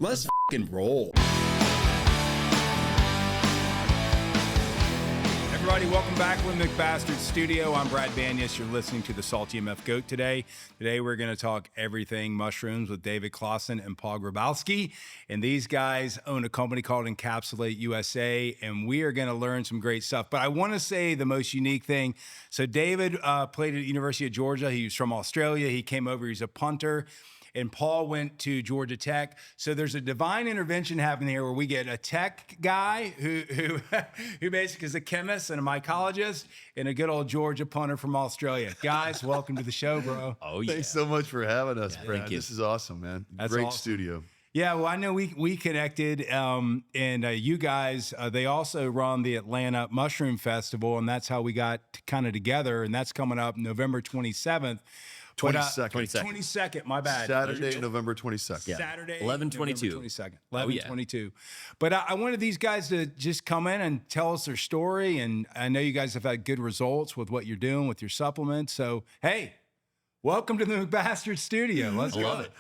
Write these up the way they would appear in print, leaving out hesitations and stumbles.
Let's fucking roll. Everybody, welcome back to the McBastard Studio. I'm Brad Banyas. You're listening to the Salty MF Goat today. Today, we're going to talk everything mushrooms with David Claassen and Paul Grzybowski. And these guys own a company called Encapsulate USA, and we are going to learn some great stuff. But I want to say the most unique thing. So David played at the University of Georgia. He's from Australia. He came over. He's a punter. And Paul went to Georgia Tech. So there's a divine intervention happening here where we get a tech guy who basically is a chemist and a mycologist and a good old Georgia punter from Australia. Guys, welcome to the show, bro. Oh, yeah. Thanks so much for having us, Yeah, Brad. thank you. This is awesome, man. That's Great awesome. studio. Yeah, well, I know we connected, and you guys, they also run the Atlanta Mushroom Festival, and that's how we got kind of together, and that's coming up November 27th. 22nd. 22nd, my bad. Saturday, November 22nd. Yeah. Saturday, 11/22. November 22nd, Oh, yeah. 11/22. But I wanted these guys to just come in and tell us their story, and I know you guys have had good results with what you're doing with your supplements. So, hey, welcome to the McBastard Studio. Let's I go. love it.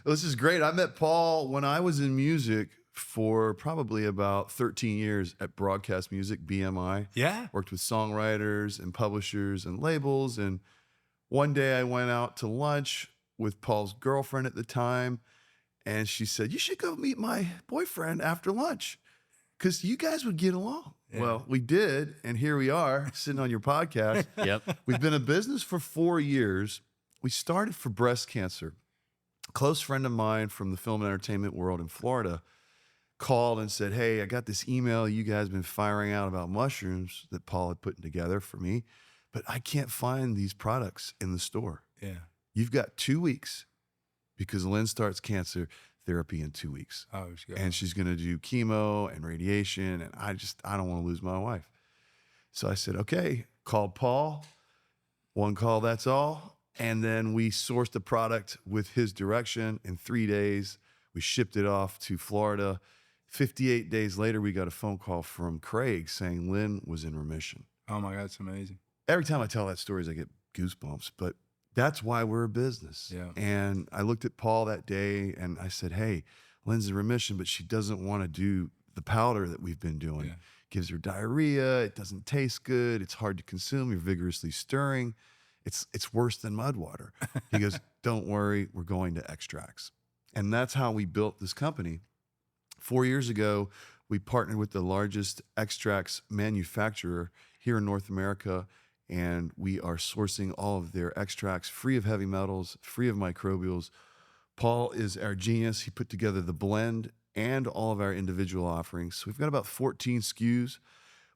Well, this is great. I met Paul when I was in music for probably about 13 years at Broadcast Music, BMI. Yeah. Worked with songwriters and publishers and labels. And one day I went out to lunch with Paul's girlfriend at the time, and she said, "You should go meet my boyfriend after lunch because you guys would get along." Yeah. Well, we did, and here we are sitting on your podcast. Yep. We've been in business for 4 years. We started for breast cancer. A close friend of mine from the film and entertainment world in Florida called and said, "Hey, I got this email you guys been firing out about mushrooms that Paul had put together for me, but I can't find these products in the store. Yeah. You've got 2 weeks because Lynn starts cancer therapy in 2 weeks. Oh, And she's going to do chemo and radiation. And I don't want to lose my wife." So I said, okay, called Paul, one call, that's all. And then we sourced a product with his direction in 3 days. We shipped it off to Florida. 58 days later, we got a phone call from Craig saying Lynn was in remission. Oh my God, it's amazing. Every time I tell that story, I get goosebumps, but that's why we're a business. Yeah. And I looked at Paul that day and I said, "Hey, Lynn's in remission, but she doesn't want to do the powder that we've been doing. Yeah. Gives her diarrhea. It doesn't taste good. It's hard to consume. You're vigorously stirring. It's worse than mud water." He goes, "Don't worry, we're going to extracts." And that's how we built this company. 4 years ago, we partnered with the largest extracts manufacturer here in North America, and we are sourcing all of their extracts free of heavy metals, free of microbials. Paul is our genius. He put together the blend and all of our individual offerings. So we've got about 14 SKUs.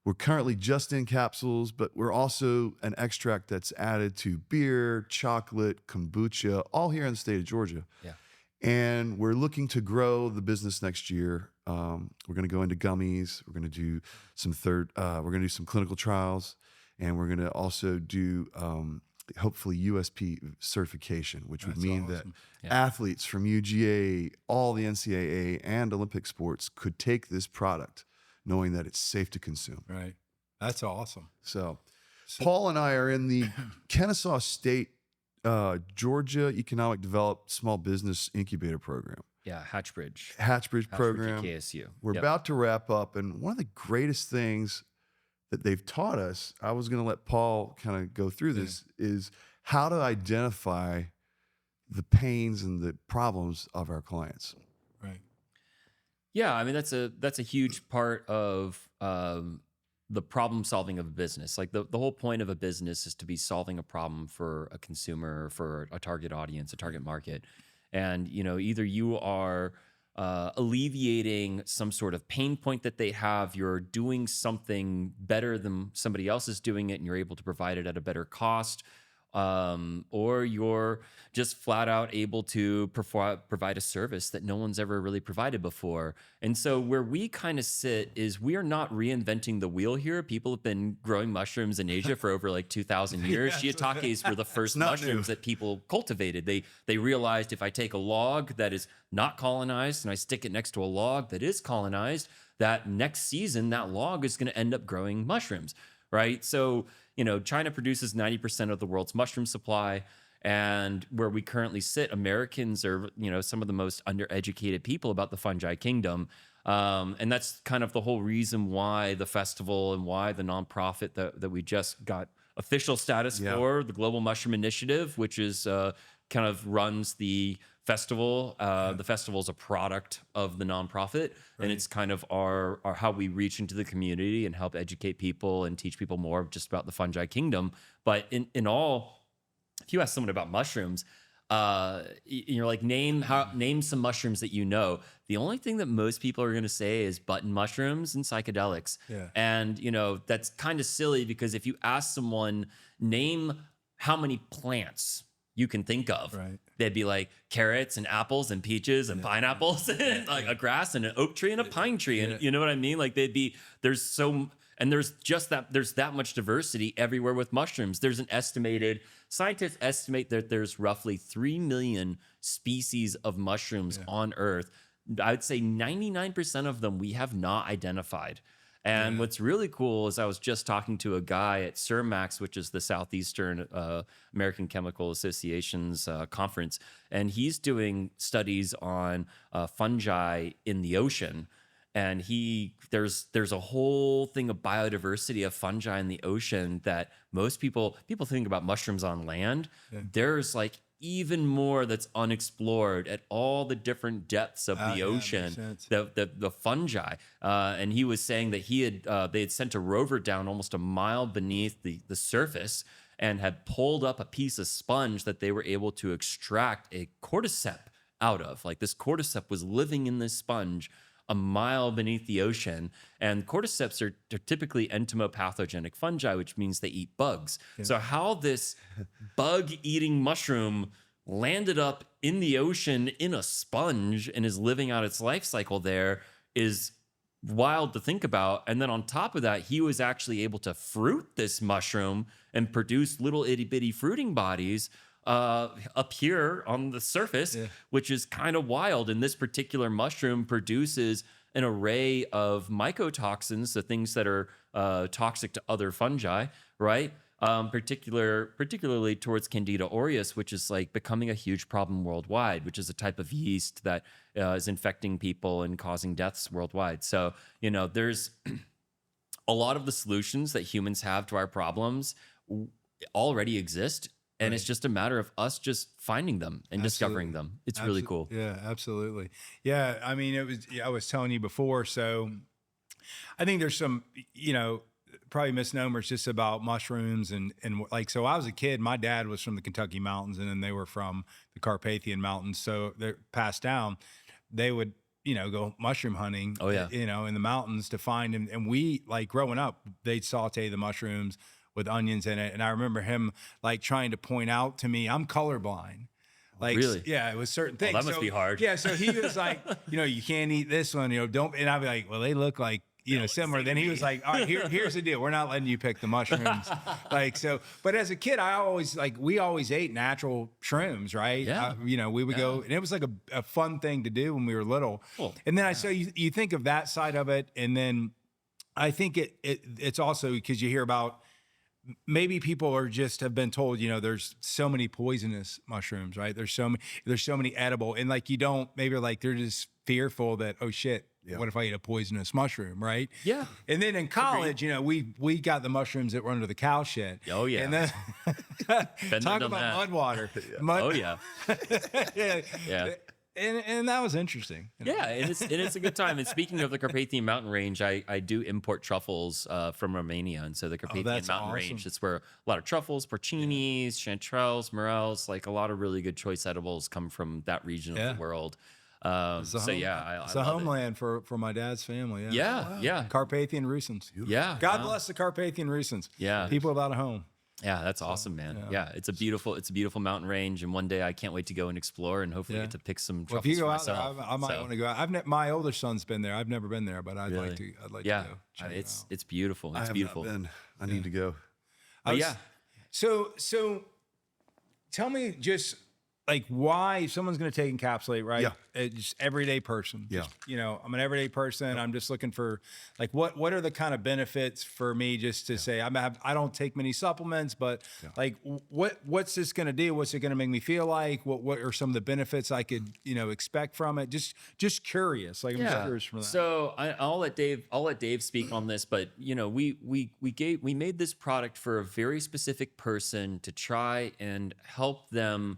We're currently just in capsules, but we're also an extract that's added to beer, chocolate, kombucha, all here in the state of Georgia. Yeah. And we're looking to grow the business next year. We're going to go into gummies. We're going to do some we're going to do some clinical trials, and we're going to also do hopefully USP certification, which would That's mean awesome. that Yeah. athletes from UGA, all the NCAA and Olympic sports could take this product knowing that it's safe to consume. Right. That's awesome. So Paul and I are in the Kennesaw State Georgia Economic Development Small Business Incubator Program. Yeah. Hatchbridge. Hatchbridge program. KSU. We're Yep. about to wrap up, and one of the greatest things that they've taught us, I was going to let Paul kind of go through this, is how to identify the pains and the problems of our clients. Right. Yeah, I mean that's a huge part of the problem solving of a business. Like the whole point of a business is to be solving a problem for a consumer, for a target audience, a target market, and either you are alleviating some sort of pain point that they have, you're doing something better than somebody else is doing it, and you're able to provide it at a better cost. Or you're just flat out able to provide a service that no one's ever really provided before. And so where we kind of sit is we are not reinventing the wheel here. People have been growing mushrooms in Asia for over like 2,000 years. Shiitakes were the first mushrooms that people cultivated. They realized if I take a log that is not colonized and I stick it next to a log that is colonized, that next season that log is going to end up growing mushrooms, right? So China produces 90% of the world's mushroom supply. And where we currently sit, Americans are, some of the most undereducated people about the fungi kingdom. And that's kind of the whole reason why the festival and why the nonprofit that we just got official status for, the Global Mushroom Initiative, which is kind of runs the festival. The festival is a product of the nonprofit, and it's kind of our how we reach into the community and help educate people and teach people more just about the fungi kingdom. But in all, if you ask someone about mushrooms, you're like, name some mushrooms that you know. The only thing that most people are going to say is button mushrooms and psychedelics. Yeah. And that's kind of silly, because if you ask someone, name how many plants you can think of, they'd be like carrots and apples and peaches and pineapples and like a grass and an oak tree and a pine tree. And you know what I mean? Like there's that much diversity everywhere with mushrooms. Scientists estimate that there's roughly 3 million species of mushrooms on Earth. I'd say 99% of them we have not identified. And what's really cool is I was just talking to a guy at CERMAX, which is the Southeastern American Chemical Association's conference, and he's doing studies on fungi in the ocean. And there's a whole thing of biodiversity of fungi in the ocean that most people think about mushrooms on land. There's like even more that's unexplored at all the different depths of the ocean, the fungi. And he was saying that they had sent a rover down almost a mile beneath the surface and had pulled up a piece of sponge that they were able to extract a cordyceps out of. Like, this cordyceps was living in this sponge a mile beneath the ocean. And cordyceps are typically entomopathogenic fungi, which means they eat bugs. So how this bug-eating mushroom landed up in the ocean in a sponge and is living out its life cycle there is wild to think about. And then on top of that, he was actually able to fruit this mushroom and produce little itty-bitty fruiting bodies up here on the surface, which is kind of wild. And this particular mushroom produces an array of mycotoxins, the things that are toxic to other fungi, right? Particularly towards Candida aureus, which is like becoming a huge problem worldwide, which is a type of yeast that is infecting people and causing deaths worldwide. So, there's a lot of the solutions that humans have to our problems already exist. And it's just a matter of us just finding them and discovering them. It's really cool. Yeah, absolutely. Yeah, I mean, I was telling you before, so I think there's some, probably misnomers just about mushrooms and like, so I was a kid, my dad was from the Kentucky mountains, and then they were from the Carpathian mountains. So they're passed down. They would, go mushroom hunting, in the mountains to find them. And we, like, growing up, they'd saute the mushrooms with onions in it. And I remember him like trying to point out to me, I'm colorblind. Like, really? Yeah, it was certain things. Well, that must be hard. Yeah. So he was like, you can't eat this one, don't. And I'd be like, well, they look like, similar. Then he was like, all right, here's the deal. We're not letting you pick the mushrooms. But as a kid, we always ate natural shrooms, right? Yeah. We would go, and it was like a fun thing to do when we were little. Cool. And then so you think of that side of it. And then I think it's also because you hear about, maybe people have been told, there's so many poisonous mushrooms, right? There's so many edible, and like, maybe like they're just fearful that, oh shit, what if I eat a poisonous mushroom, right? Yeah. And then in college, we got the mushrooms that were under the cow shit. Oh yeah. And then talk about mud water. Oh yeah. Yeah. And that was interesting. Yeah, and it's a good time. And speaking of the Carpathian Mountain Range, I do import truffles from Romania, and so the Carpathian Mountain Range, it's where a lot of truffles, porcinis, chanterelles, morels, like a lot of really good choice edibles come from that region of the world. It's a homeland for my dad's family. Yeah. Carpathian Rusins. Yeah. God bless the Carpathian Rusins. Yeah. People without a home. Yeah, that's awesome, man. Yeah, it's a beautiful mountain range, and one day I can't wait to go and explore and hopefully get to pick some truffles if you go for out there, myself. I might want to go out. My older son's been there. I've never been there, but I'd like to. I'd like to go. Check it out. It's beautiful. It's beautiful. Not been. I need to go. So tell me just like why if someone's going to take encapsulate, right? Yeah. It's just everyday person. Yeah. Just, I'm an everyday person. I'm just looking for like, what are the kind of benefits for me just to say, I don't take many supplements, but like what's this going to do? What's it going to make me feel like? What are some of the benefits I could, expect from it? Just curious. Like I'm just curious from that. So I'll let Dave speak on this, but we made this product for a very specific person to try and help them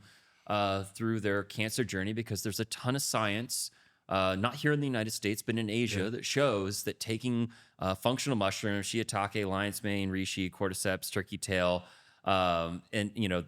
through their cancer journey, because there's a ton of science, not here in the United States, but in Asia, that shows that taking functional mushrooms, shiitake, lion's mane, reishi, cordyceps, turkey tail, and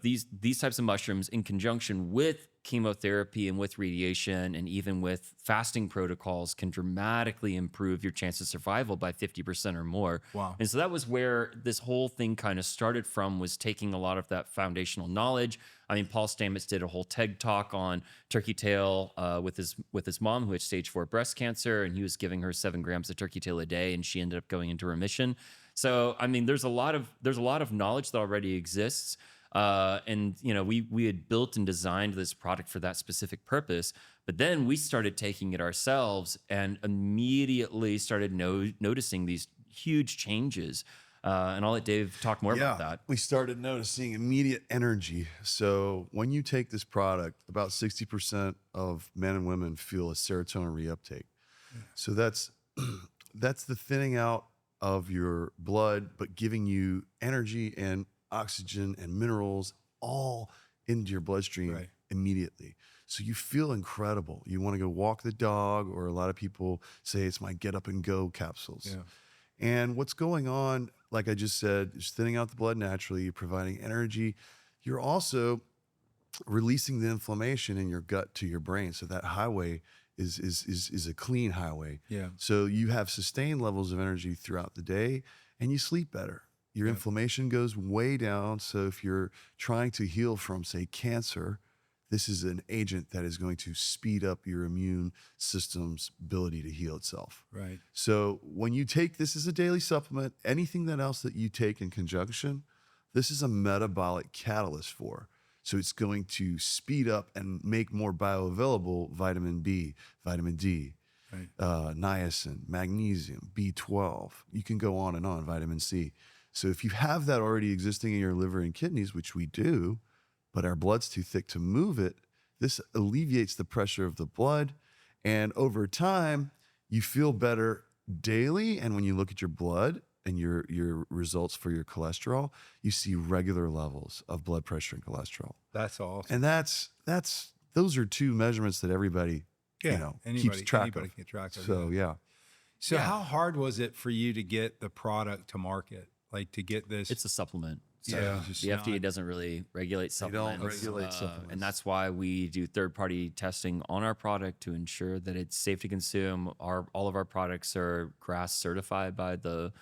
these types of mushrooms in conjunction with chemotherapy and with radiation and even with fasting protocols can dramatically improve your chance of survival by 50% or more. Wow. And so that was where this whole thing kind of started from, was taking a lot of that foundational knowledge. I mean, Paul Stamets did a whole TED talk on turkey tail with his mom, who had stage 4 breast cancer, and he was giving her 7 grams of turkey tail a day, and she ended up going into remission. So, I mean, there's a lot of knowledge that already exists. And we had built and designed this product for that specific purpose, but then we started taking it ourselves and immediately started noticing these huge changes. And I'll let Dave talk more about that. We started noticing immediate energy. So when you take this product, about 60% of men and women feel a serotonin reuptake. So that's the thinning out of your blood, but giving you energy and oxygen and minerals all into your bloodstream immediately. So you feel incredible. You want to go walk the dog, or a lot of people say it's my get up and go capsules. Yeah. And what's going on, like I just said, is thinning out the blood naturally. You're providing energy. You're also releasing the inflammation in your gut to your brain. So that highway is a clean highway. Yeah. So you have sustained levels of energy throughout the day, and you sleep better. Your inflammation goes way down. So if you're trying to heal from, say, cancer, this is an agent that is going to speed up your immune system's ability to heal itself. Right. So when you take this as a daily supplement, anything else that you take in conjunction, this is a metabolic catalyst for. So it's going to speed up and make more bioavailable vitamin B, vitamin D, niacin, magnesium, B12. You can go on and on, vitamin C. So if you have that already existing in your liver and kidneys, which we do, but our blood's too thick to move it, this alleviates the pressure of the blood. And over time, you feel better daily. And when you look at your blood and your results for your cholesterol, you see regular levels of blood pressure and cholesterol. That's awesome. And those are 2 measurements that everybody, keeps track of. Can track of. So, yeah. So how hard was it for you to get the product to market? Like to get this? It's a supplement. So the FDA doesn't really regulate supplements. They don't regulate supplements. And that's why we do third-party testing on our product to ensure that it's safe to consume. All of our products are GRAS certified by the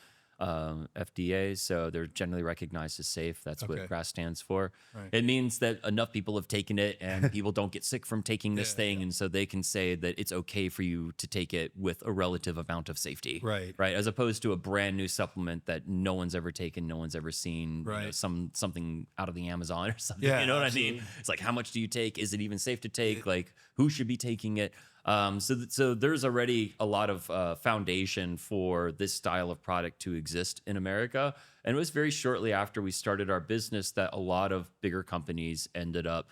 FDA, so they're generally recognized as safe. That's what GRAS stands for. Right. It means that enough people have taken it and people don't get sick from taking this thing, and so they can say that it's okay for you to take it with a relative amount of safety. Right. As opposed to a brand new supplement that no one's ever taken, no one's ever seen, something out of the Amazon or something. You know what I mean? It's like, how much do you take? Is it even safe to take? Like, who should be taking it? So there's already a lot of foundation for this style of product to exist in America. And it was very shortly after we started our business that a lot of bigger companies ended up,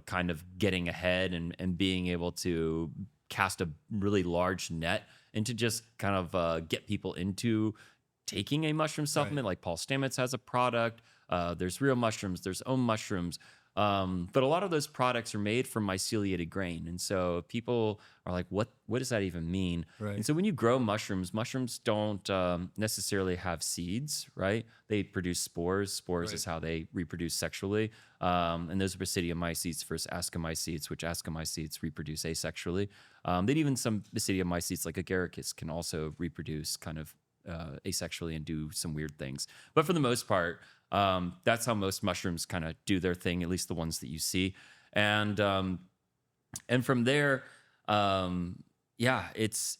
kind of getting ahead and being able to cast a really large net and to just kind of get people into taking a mushroom supplement. Like Paul Stamets has a product. There's Real Mushrooms. There's Ohm Mushrooms. But a lot of those products are made from myceliated grain. And so people are like, what does that even mean? Right. And so when you grow mushrooms don't necessarily have seeds, right? They produce spores. Spores is how they reproduce sexually. And those are basidiomycetes versus ascomycetes, which ascomycetes reproduce asexually. Then even some basidiomycetes like agaricus can also reproduce kind of asexually and do some weird things. But for the most part, that's how most mushrooms kind of do their thing, at least the ones that you see. And from there, it's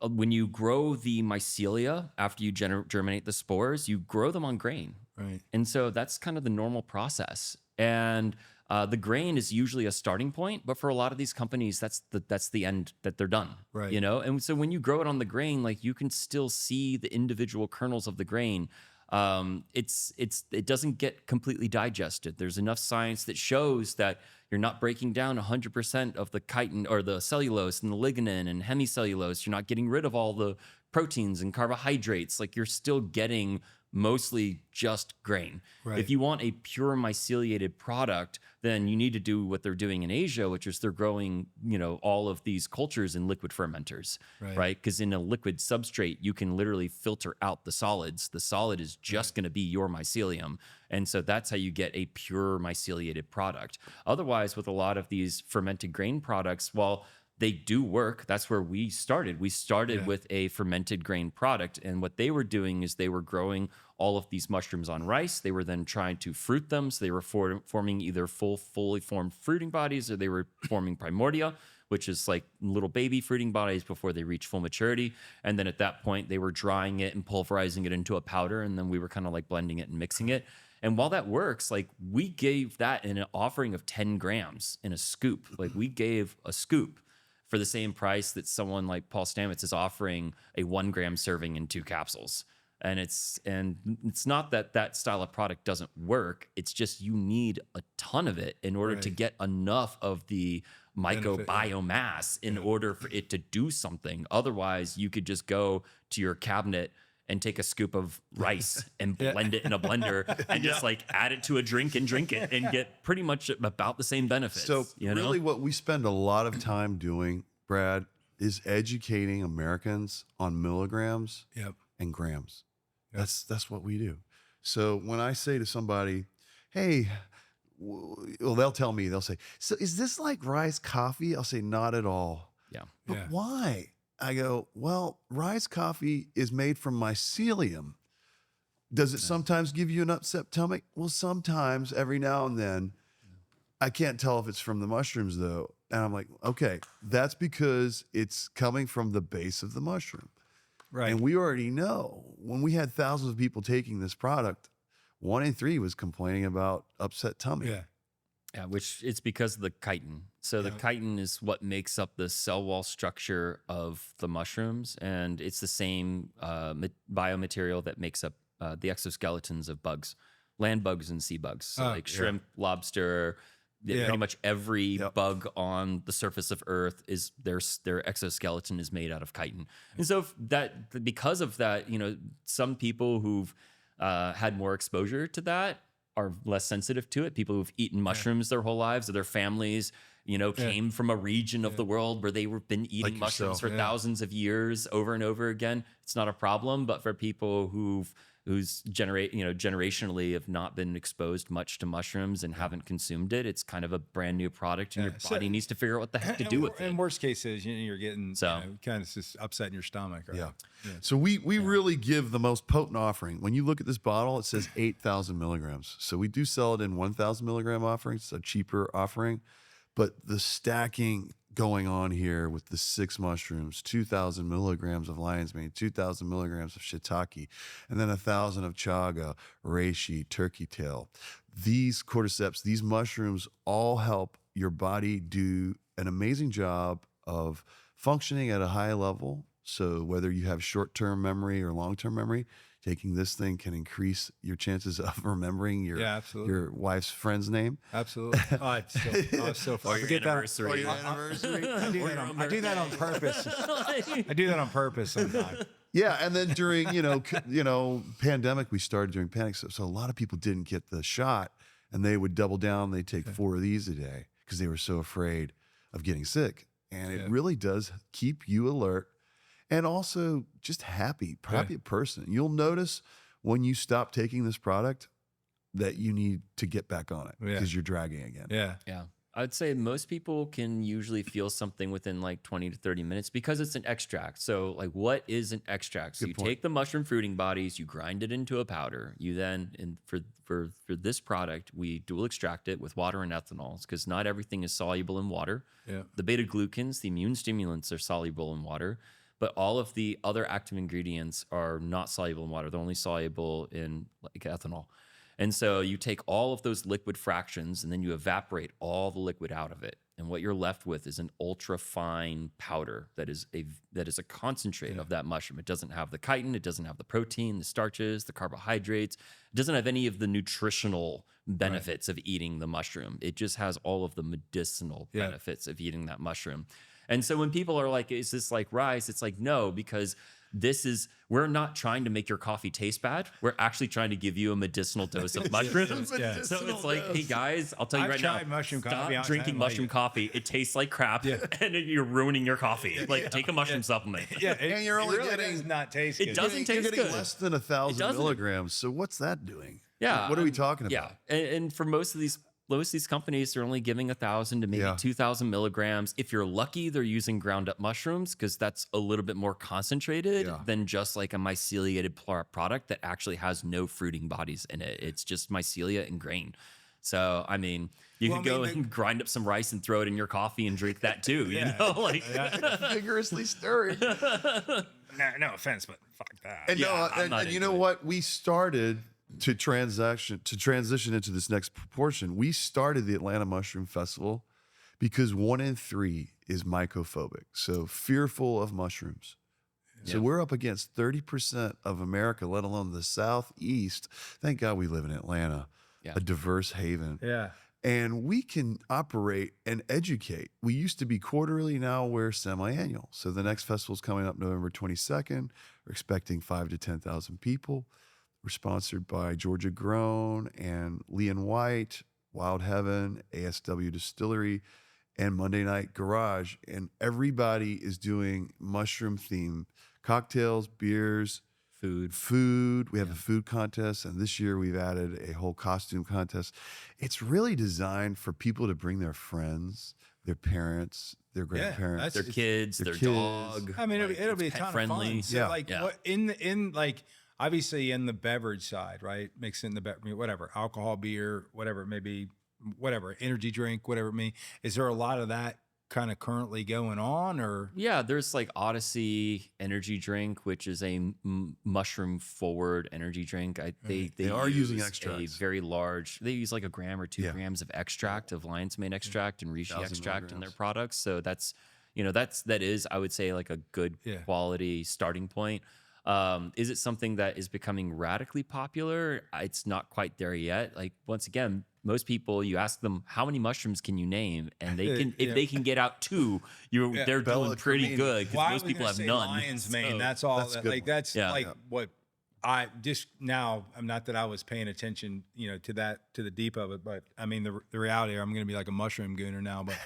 when you grow the mycelia after you germinate the spores, you grow them on grain. Right. And so that's kind of the normal process. And the grain is usually a starting point, but for a lot of these companies, that's the end, that they're done. Right. You know, and so when you grow it on the grain, like you can still see the individual kernels of the grain. It doesn't get completely digested. There's enough science that shows that you're not breaking down 100% of the chitin or the cellulose and the lignin and hemicellulose. You're not getting rid of all the proteins and carbohydrates. Like you're still getting mostly just grain. Right. If you want a pure myceliated product, then you need to do what they're doing in Asia, which is they're growing, you know, all of these cultures in liquid fermenters, right? Because in a liquid substrate, you can literally filter out the solids. The solid is just going to be your mycelium. And so that's how you get a pure myceliated product. Otherwise, with a lot of these fermented grain products, well, they do work. That's where we started. We started with a fermented grain product. And what they were doing is they were growing all of these mushrooms on rice. They were then trying to fruit them. So they were forming either fully formed fruiting bodies, or they were forming primordia, which is like little baby fruiting bodies before they reach full maturity. And then at that point, they were drying it and pulverizing it into a powder. And then we were kind of like blending it and mixing it. And while that works, like we gave that in an offering of 10 grams in a scoop. Like we gave a scoop for the same price that someone like Paul Stamets is offering a 1 gram serving in 2 capsules. And it's not that that style of product doesn't work. It's just you need a ton of it in order to get enough of the microbiomass in order for it to do something. Otherwise, you could just go to your cabinet and take a scoop of rice and blend it in a blender and just like add it to a drink and drink it and get pretty much about the same benefits. So you know? really what we spend a lot of time doing, Brad, is educating Americans on milligrams and grams. That's what we do. So when I say to somebody, hey, well, they'll tell me, they'll say, so is this like Rise coffee? I'll say, not at all. Yeah. But why? I go, well, Rise coffee is made from mycelium. Does it sometimes give you an upset stomach? Well, sometimes, every now and then. I can't tell if it's from the mushrooms, though. And I'm like, okay, that's because it's coming from the base of the mushroom. Right. And we already know when we had thousands of people taking this product, 1 in 3 was complaining about upset tummy. Yeah, which it's because of the chitin. So the chitin is what makes up the cell wall structure of the mushrooms, and it's the same biomaterial that makes up the exoskeletons of bugs, land bugs and sea bugs. So like shrimp, lobster, pretty much every bug on the surface of Earth is their exoskeleton is made out of chitin. And so because of that, you know, some people who've had more exposure to that are less sensitive to it. People who've eaten mushrooms their whole lives, or their families, you know, came from a region of the world where they were been eating like mushrooms yourself, for thousands of years over and over again. It's not a problem. But for people who's generationally have not been exposed much to mushrooms and haven't consumed it, it's kind of a brand new product, and your body needs to figure out what the heck to do with it. In worst cases, you're getting kind of just upset in your stomach. Right? Yeah. So we really give the most potent offering. When you look at this bottle, it says 8,000 milligrams. So we do sell it in 1,000 milligram offerings, it's a cheaper offering. But the stacking going on here with the 6 mushrooms, 2,000 milligrams of lion's mane, 2,000 milligrams of shiitake, and then 1,000 of chaga, reishi, turkey tail. These cordyceps, these mushrooms all help your body do an amazing job of functioning at a high level. So whether you have short-term memory or long-term memory, taking this thing can increase your chances of remembering your wife's friend's name. Absolutely. I'm so or your anniversary. Or your anniversary. I do that on purpose. I do that on purpose sometimes. Yeah, and then during pandemic, we started doing panic. So a lot of people didn't get the shot, and they would double down. They take 4 of these a day because they were so afraid of getting sick. And it really does keep you alert. And also just happy person. You'll notice when you stop taking this product that you need to get back on it because you're dragging again. Yeah. I'd say most people can usually feel something within like 20 to 30 minutes because it's an extract. So like, what is an extract? So you take the mushroom fruiting bodies, you grind it into a powder. You then, for this product, we dual extract it with water and ethanol because not everything is soluble in water. Yeah. The beta glucans, the immune stimulants, are soluble in water. But all of the other active ingredients are not soluble in water. They're only soluble in like ethanol. And so you take all of those liquid fractions and then you evaporate all the liquid out of it. And what you're left with is an ultra fine powder that is a concentrate of that mushroom. It doesn't have the chitin, it doesn't have the protein, the starches, the carbohydrates. It doesn't have any of the nutritional benefits of eating the mushroom. It just has all of the medicinal benefits of eating that mushroom. And so when people are like, is this like rice? It's like, no, because we're not trying to make your coffee taste bad. We're actually trying to give you a medicinal dose of mushrooms. So it's like, hey guys, I'll tell you right now, mushroom coffee. stop drinking mushroom coffee. It tastes like crap and you're ruining your coffee. Like take a mushroom supplement. Yeah, and you're only really getting does not taste good. It doesn't taste you're getting good. less than 1,000 milligrams. So what's that doing? Yeah. What are we talking about? Yeah. And for most of these companies, they're only giving 1,000 to maybe 2,000 milligrams. If you're lucky, they're using ground up mushrooms because that's a little bit more concentrated than just like a myceliated product that actually has no fruiting bodies in it. It's just mycelia and grain. So, I mean, you could go and grind up some rice and throw it in your coffee and drink that too. You know, like Vigorously stirring. No offense, but fuck that. And and you know what? We started to transition into this next proportion. We started the Atlanta Mushroom Festival because 1 in 3 is mycophobic, so fearful of mushrooms. So we're up against 30% of America, let alone the Southeast. Thank God we live in Atlanta, a diverse haven. Yeah. And we can operate and educate. We used to be quarterly, now we're semi-annual. So the next festival is coming up November 22nd. We're expecting 5,000 to 10,000 people. We're sponsored by Georgia Grown and Lee & White, Wild Heaven, ASW Distillery, and Monday Night Garage. And everybody is doing mushroom-themed cocktails, beers, food. We have a food contest, and this year we've added a whole costume contest. It's really designed for people to bring their friends, their parents, their grandparents, their kids, their dog. I mean, it'll be a ton friendly. of fun. So what in like obviously in the beverage side, right? Mix in the whatever, alcohol, beer, whatever it may be, whatever, energy drink, whatever it may. Is there a lot of that kind of currently going on, or? Yeah, there's like Odyssey energy drink, which is a mushroom forward energy drink. They are using extracts. A very large. They use like 1 gram or 2 grams of extract of lion's mane extract and reishi extract in their products. So that is I would say like a good quality starting point. Is it something that is becoming radically popular? It's not quite there yet. Like once again, most people, you ask them how many mushrooms can you name, and they can if they can get out 2, they're doing pretty good because most people have none. Lion's mane. That's all. That's like what I just now. I'm not that I was paying attention, to the deep of it, but I mean the reality. I'm going to be like a mushroom gooner now, but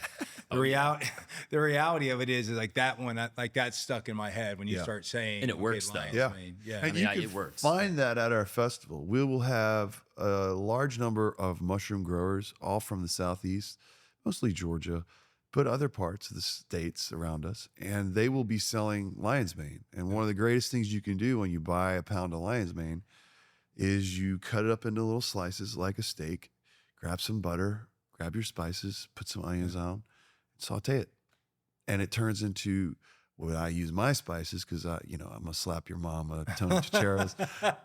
the reality of it is like that one. Like that's stuck in my head when you start saying, and it works though. Mane. And it works. Find that at our festival. We will have a large number of mushroom growers, all from the Southeast, mostly Georgia, but other parts of the states around us, and they will be selling lion's mane. And one of the greatest things you can do when you buy a pound of lion's mane is you cut it up into little slices like a steak, grab some butter, grab your spices, put some onions on, and saute it. And it turns into what I use my spices because I'm gonna slap your mama, Tony Chicheros.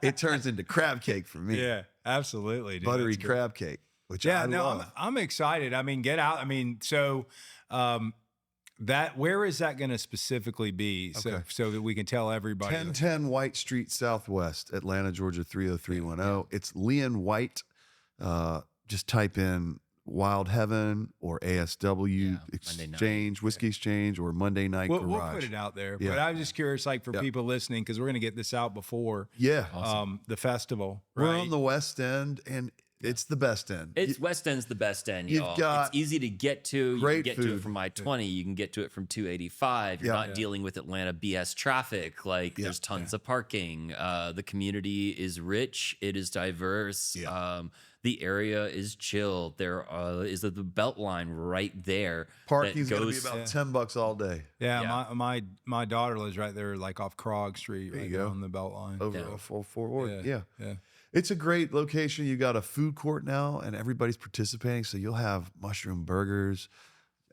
It turns into crab cake for me. Yeah, absolutely. Dude. Buttery crab cake, which I love. I'm excited. I mean, get out. I mean, so where is that going to specifically be? So that we can tell everybody. 1010 White Street Southwest, Atlanta, Georgia 30310. It's Lee & White. Just type in Wild Heaven or ASW Exchange, Whiskey Exchange, or Monday Night Garage. We'll put it out there. But I'm just curious, like for people listening, because we're going to get this out before the festival. Right? We're on the West End, and it's the best end. West End's the best end, You've y'all. got it's easy to get to. You great can get food. to it from I-20. You can get to it from 285. You're not dealing with Atlanta BS traffic. Like there's tons of parking. The community is rich. It is diverse. The area is chill. There is the belt line right there. Parking's going to be about $10 all day. Yeah. My daughter lives right there, like off Krog Street, right there on the belt line. Over Fort Worth. Yeah. It's a great location. You got a food court now, and everybody's participating. So you'll have mushroom burgers,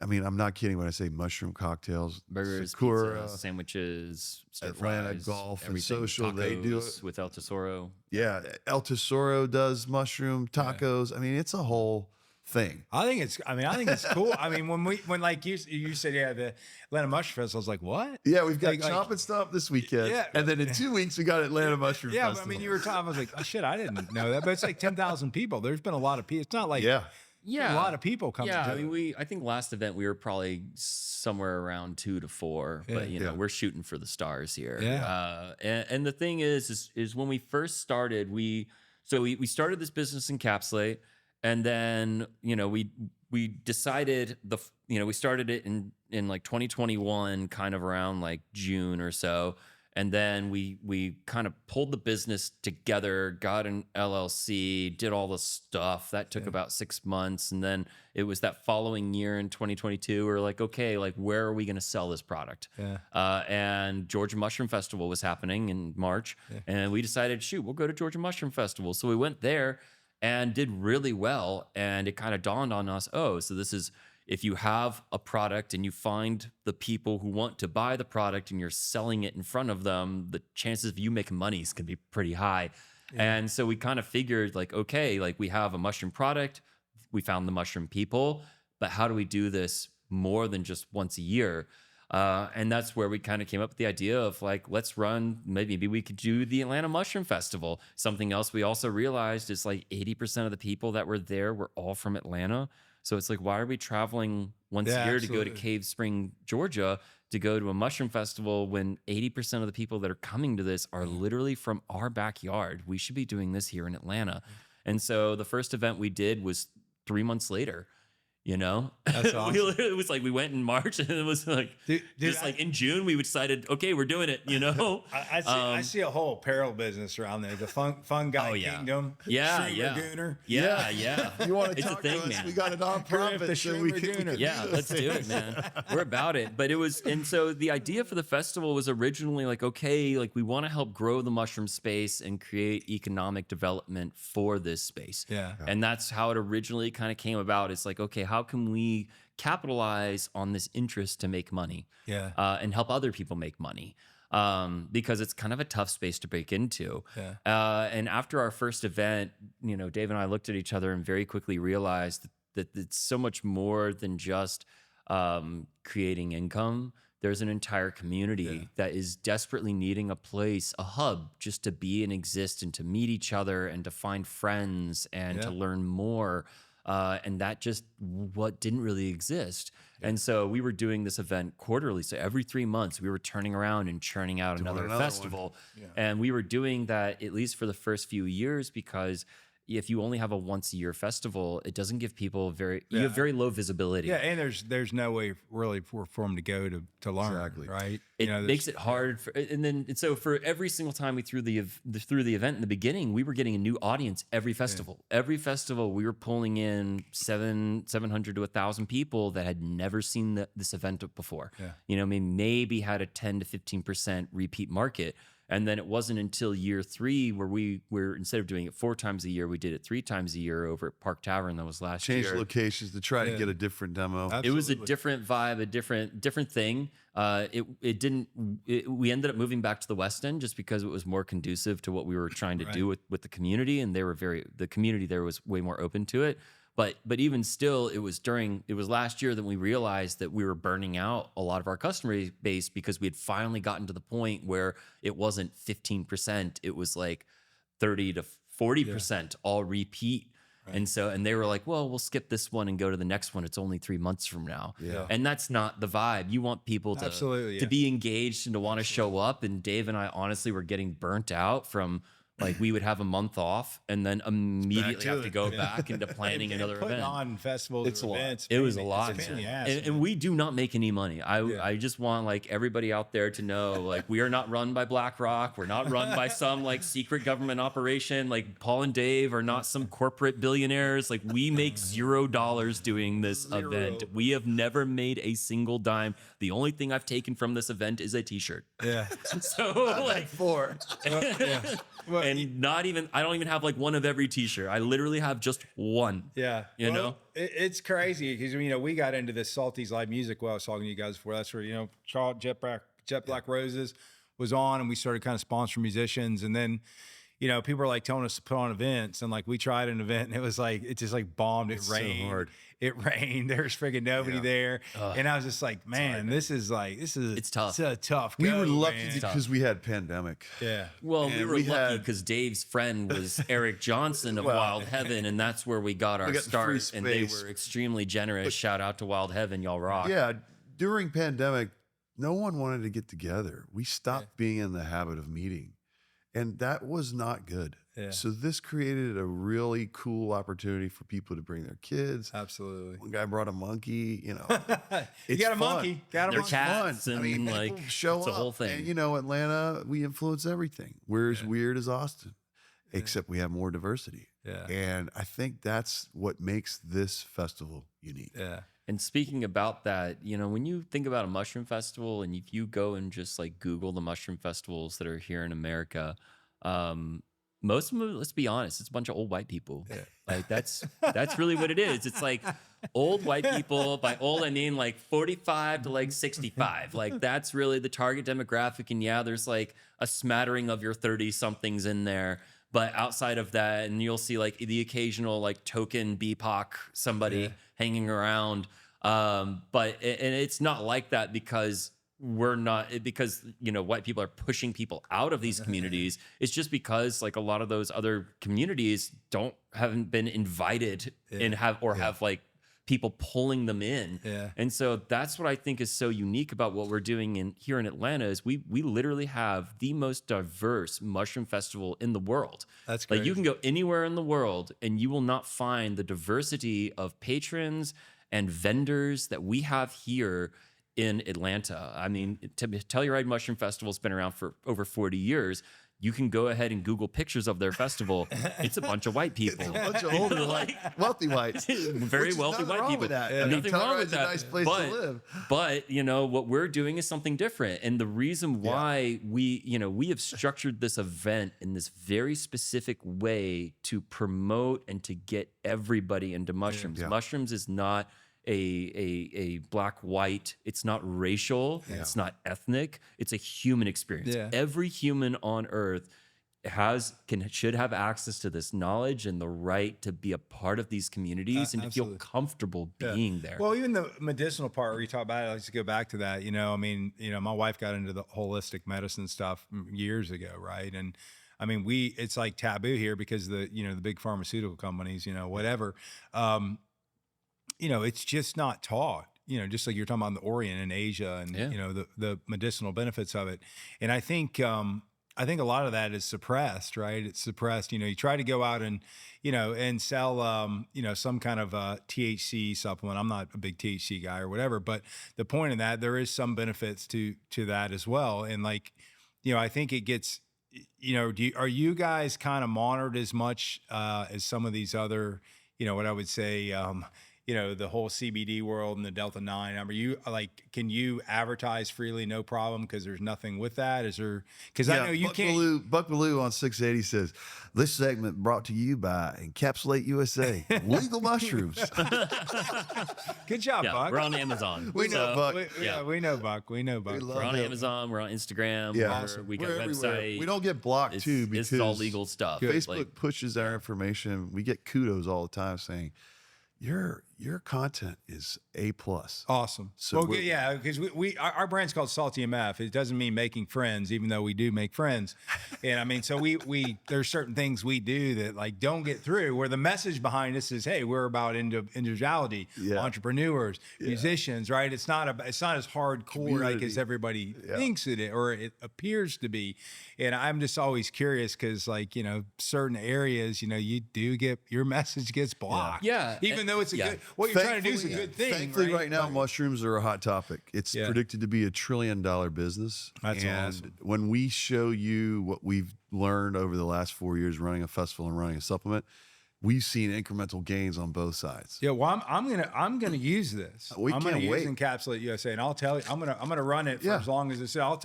I mean, I'm not kidding when I say mushroom cocktails, Burgers, Sakura, pizza, sandwiches, stir Atlanta fries, Golf and everything. Social, they do Tacos it. with El Tesoro. Yeah, El Tesoro does mushroom tacos. I mean, it's a whole thing. I think it's cool. I mean, when like you said, yeah, the Atlanta Mushroom Festival, I was like, what? Yeah, we've got Like- Chomp and Stomp this weekend. Yeah. And then in 2 weeks, we got Atlanta Mushroom Yeah, but I Festival. mean, you were talking. I was like, oh shit, I didn't know that. But it's like 10,000 people. There's been a lot of people. It's not like Yeah. Yeah, a lot of people come. Yeah, to I mean, I think last event we were probably somewhere around 2 to 4, but you know, we're shooting for the stars here. Yeah. And the thing is when we first started, we started this business Encapsulate, and then you know we decided we started it in like 2021, kind of around like June or so. And then we kind of pulled the business together, got an LLC, did all the stuff. That took about 6 months. And then it was that following year in 2022, we were like, okay, like where are we going to sell this product? Yeah. And Georgia Mushroom Festival was happening in March. Yeah. And we decided, shoot, we'll go to Georgia Mushroom Festival. So we went there and did really well. And it kind of dawned on us, oh, so this is... If you have a product and you find the people who want to buy the product and you're selling it in front of them, the chances of you making money is going to be pretty high. Yeah. And so we kind of figured like, okay, like we have a mushroom product, we found the mushroom people, but how do we do this more than just once a year? And that's where we kind of came up with the idea of like, let's run, maybe we could do the Atlanta Mushroom Festival. Something else we also realized is like 80% of the people that were there were all from Atlanta. So it's like, why are we traveling once a year to go to Cave Spring, Georgia, to go to a mushroom festival when 80% of the people that are coming to this are literally from our backyard? We should be doing this here in Atlanta. And so the first event we did was 3 months later. You know, that's awesome. It was like we went in March, and it was like like in June we decided, okay, we're doing it. You know, I see a whole apparel business around there. The Fungi Kingdom. Yeah. You want to talk to us? man. We got a nonprofit, so we can yeah, let's do it, man. We're about it. But it was, and so the idea for the festival was originally like, okay, like we want to help grow the mushroom space and create economic development for this space. Yeah. And that's how it originally kind of came about. It's like, okay, how can we capitalize on this interest to make money? Yeah. And help other people make money. Because it's kind of a tough space to break into. Yeah. And after our first event, you know, Dave and I looked at each other and very quickly realized that it's so much more than just creating income. There's an entire community that is desperately needing a place, a hub, just to be and exist and to meet each other and to find friends and to learn more. And that just what didn't really exist. And so we were doing this event quarterly. So every 3 months we were turning around and churning out another festival. And we were doing that at least for the first few years, because if you only have a once a year festival, it doesn't give people you have very low visibility. Yeah, and there's no way really for them to go to learn, right? It makes it hard. So for every single time we threw the event in the beginning, we were getting a new audience every festival. Yeah. Every festival we were pulling in 700 to 1,000 people that had never seen this event before. Yeah. You know, I mean, maybe had a 10 to 15% repeat market. And then it wasn't until year 3 where we were, instead of doing it 4 times a year, we did it 3 times a year over at Park Tavern. That was last year. Changed locations to try to get a different demo. Absolutely. It was a different vibe, a different thing. We ended up moving back to the West End just because it was more conducive to what we were trying to do with the community. And the community there was way more open to it. But even still, it was last year that we realized that we were burning out a lot of our customer base, because we had finally gotten to the point where it wasn't 15%, it was like 30 to 40% all repeat. Right. And they were like, well, we'll skip this one and go to the next one. It's only 3 months from now. Yeah. And that's not the vibe. You want people to be engaged and to want to show up. And Dave and I honestly were getting burnt out from, like, we would have a month off and then immediately have to go back into planning another event. On festivals, it's events. It was a lot. And we do not make any money. I just want like everybody out there to know, like, we are not run by BlackRock. We're not run by some like secret government operation. Like Paul and Dave are not some corporate billionaires. Like, we make $0 doing this event. We have never made a single dime. The only thing I've taken from this event is a t-shirt. Yeah. So like 4. and I don't even have like one of every t-shirt. I literally have just one. Yeah. You know? It's crazy because, we got into this Salty's live music while I was talking to you guys before. That's where, Jet Black Roses was on, and we started kind of sponsoring musicians. And then, people are like telling us to put on events, and like we tried an event, and it was like, it just like bombed. It rained. So hard. It rained. There's freaking nobody there. And I was just like, man, this is it's tough. It's a tough We go, were lucky man. because we had pandemic. Yeah. Well, we And were we lucky had- because Dave's friend was Eric Johnson of Well, Wild Heaven, and that's where we got our got the free start. And they space. were extremely generous. Shout out to Wild Heaven, y'all rock. Yeah, during pandemic, no one wanted to get together. We stopped being in the habit of meeting, and that was not good. Yeah. So this created a really cool opportunity for people to bring their kids. Absolutely. One guy brought a monkey. You It's got a fun. monkey. Got a Their monkey. cats and people like show it's a up. whole thing. And Atlanta, we influence everything. We're as weird as Austin, except we have more diversity. Yeah. And I think that's what makes this festival unique. Yeah. And speaking about that, when you think about a mushroom festival, and if you go and just like Google the mushroom festivals that are here in America, most of them, let's be honest, it's a bunch of old white people. Yeah. Like that's really what it is. It's like old white people. By old, I mean like 45 to like 65. Like that's really the target demographic. And yeah, there's like a smattering of your 30 somethings in there. But outside of that, and you'll see like the occasional like token BIPOC somebody hanging around. But it's not like that because white people are pushing people out of these communities. It's just because like a lot of those other communities haven't been invited and have like people pulling them in. Yeah. And so that's what I think is so unique about what we're doing here in Atlanta is we literally have the most diverse mushroom festival in the world. That's like crazy. you can go anywhere in the world and you will not find the diversity of patrons and vendors that we have here in Atlanta. I mean, Telluride Mushroom Festival's been around for over 40 years. You can go ahead and Google pictures of their festival. It's a bunch of white people. A bunch of old, wealthy whites. Very Which is wealthy nothing white wrong people. with that. Yeah. I mean, Nothing wrong with Telluride's that. a nice place to live. But what we're doing is something different. And the reason why we have structured this event in this very specific way to promote and to get everybody into mushrooms. Yeah. Mushrooms is not a black white, it's not racial, it's not ethnic, it's a human experience. Yeah. Every human on earth should have access to this knowledge and the right to be a part of these communities and to feel Absolutely. comfortable being there. Well, even the medicinal part where you talk about it, let's go back to that. My wife got into the holistic medicine stuff years ago, right? And I mean, it's like taboo here because the big pharmaceutical companies, whatever. It's just not taught, just like you're talking about in the Orient and Asia and, the medicinal benefits of it. And I think a lot of that is suppressed, right? It's suppressed. You try to go out and, and sell, some kind of THC supplement. I'm not a big THC guy or whatever, but the point of that, there is some benefits to that as well. And like, I think it gets, are you guys kind of monitored as much as some of these other, what I would say, the whole CBD world and the Delta 9. Are you can you advertise freely, no problem, because there's nothing with that? Is there, because I know you can't. Buck Baloo on 680 says, this segment brought to you by Encapsulate USA, legal mushrooms. Good job, Yeah, Buck. we're on Amazon. We know Buck. We know Buck. We know Buck. love We're on him. Amazon. We're on Instagram. Yeah. We got We're a everywhere. website. We don't get blocked too because it's all legal stuff. Facebook Like, pushes our information. We get kudos all the time saying, your content is A+. Awesome. So Well, we're- yeah, because our brand's called Salty MF. It doesn't mean making friends, even though we do make friends. And I mean, so we there's certain things we do that like don't get through. Where the message behind this is, hey, we're about individuality, Yeah. entrepreneurs, musicians, right? It's not as hardcore like as Community. everybody Yeah. thinks it or it appears to be. And I'm just always curious because certain areas, you do get your message gets blocked. Yeah. Even though it's a Yeah. good. What you're trying to do is a good thing. Thankfully, right now, But- mushrooms are a hot topic. It's Yeah. predicted to be $1 trillion business. That's and awesome. when we show you what we've learned over the last 4 years running a festival and running a supplement, we've seen incremental gains on both sides. Yeah, well, I'm gonna use this. We I'm gonna can't wait. use Encapsulate USA, and I'll tell you, I'm gonna run it for Yeah. as long as it's. I'll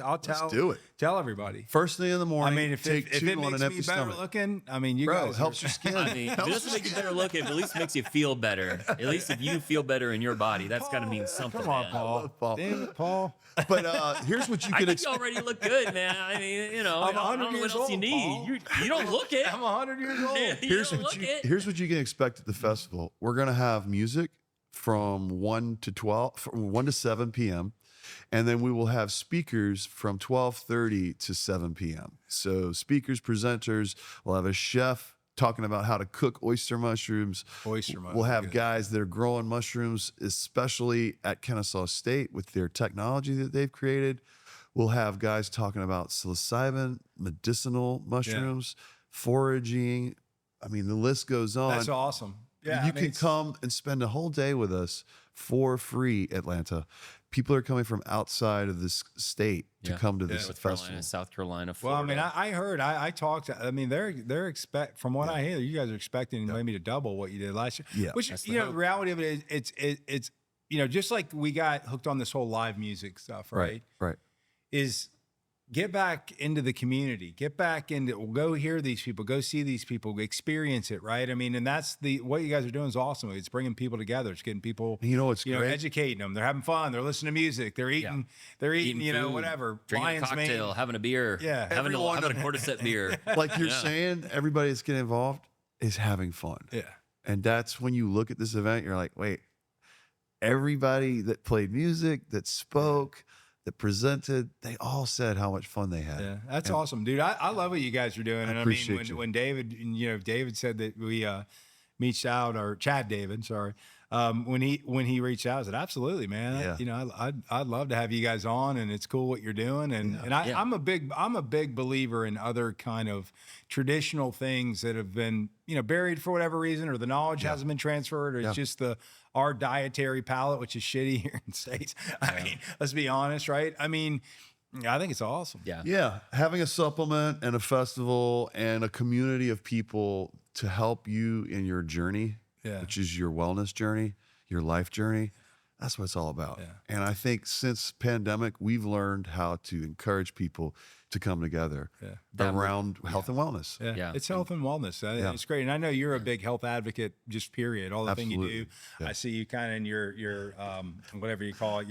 do it. Tell everybody. First thing in the I morning, mean, if take it two on makes an me empty better stomach. looking, I mean, you Bro, guys helps your skin. I mean, if it doesn't make you better looking, but at least makes you feel better. At least if you feel better in your body, that's got to mean something. Come on, man. Paul. Paul. Damn it, Paul. But here's what you I can think you expect. already look good, man. I mean, you know, I'm I 100 don't know years what else you old, need. Paul. You don't look it. I'm 100 years old. Yeah, you Here's don't what look you it. here's what you can expect at the festival. We're gonna have music from 1 to 7 p.m. And then we will have speakers from 12:30 to 7 p.m. So speakers, presenters, we'll have a chef talking about how to cook oyster mushrooms. We'll have good. guys that are growing mushrooms, especially at Kennesaw State with their technology that they've created. We'll have guys talking about psilocybin, medicinal mushrooms, foraging. I mean, the list goes on. That's awesome. Yeah, You can come and spend a whole day with us for free, Atlanta. People are coming from outside of this state to come to this North festival. Carolina, South Carolina, Well, I Florida. mean, I heard, I talked. I mean, they're expect from what I hear, you guys are expecting maybe to double what you did last year. Yeah. Which That's you the know, hope. the reality of it is, it's you know, just like we got hooked on this whole live music stuff, right? Right. Is get back into the community, get back into, go hear these people, go see these people, experience it, right? I mean, and that's what you guys are doing is awesome. It's bringing people together. It's getting people, You know what's great? educating them. They're having fun. They're listening to music. They're eating, you know, food, whatever. drinking a Lion's Mane. cocktail, having a beer, Yeah. having Everyone- a cordyceps beer. Like you're saying, everybody that's getting involved is having fun. Yeah. And that's when you look at this event, you're like, wait, everybody that played music, that spoke, that presented, they all said how much fun they had. Yeah, that's awesome, dude. I love what you guys are doing. And I mean, appreciate you. when David, David said that we reached out, or Chad David, sorry, when he reached out, I said, absolutely, man. Yeah. I'd love to have you guys on, and it's cool what you're doing. And I'm a big believer in other kind of traditional things that have been buried for whatever reason, or the knowledge hasn't been transferred, or it's just our dietary palate, which is shitty here in the States. I mean, let's be honest, right? I mean, I think it's awesome. Yeah. Yeah, having a supplement and a festival and a community of people to help you in your journey, which is your wellness journey, your life journey, that's what it's all about. Yeah. And I think since pandemic, we've learned how to encourage people to come together around health and wellness. Yeah. It's health and wellness. It's great. And I know you're a big health advocate, just period. All the thing you do. Absolutely. Yeah. I see you kind of in your whatever you call it,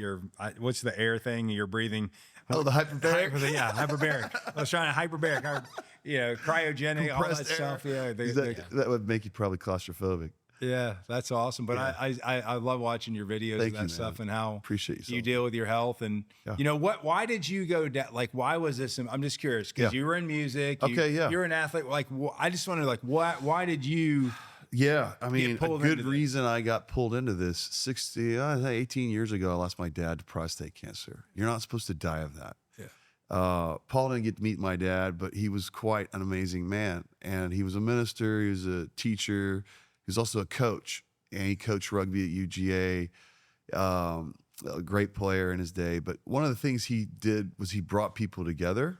what's the air thing you're breathing? Oh, the hyperbaric? Hyperbaric. I was trying to hyperbaric. Cryogenic, all that Compressed air. stuff. Yeah. That would make you probably claustrophobic. Yeah, that's awesome. But I love watching your videos Thank and that you, stuff, man. and how Appreciate you you so deal with your health. And why did you go down? Like, why was this? I'm just curious because you were in music. You're an athlete. Like, I just wonder, like, why did you? Yeah, I mean, a pulled good into this. reason I got pulled into this 18 years ago, I lost my dad to prostate cancer. You're not supposed to die of that. Yeah. Paul didn't get to meet my dad, but he was quite an amazing man. And he was a minister, he was a teacher, he was also a coach. And he coached rugby at UGA, a great player in his day. But one of the things he did was he brought people together.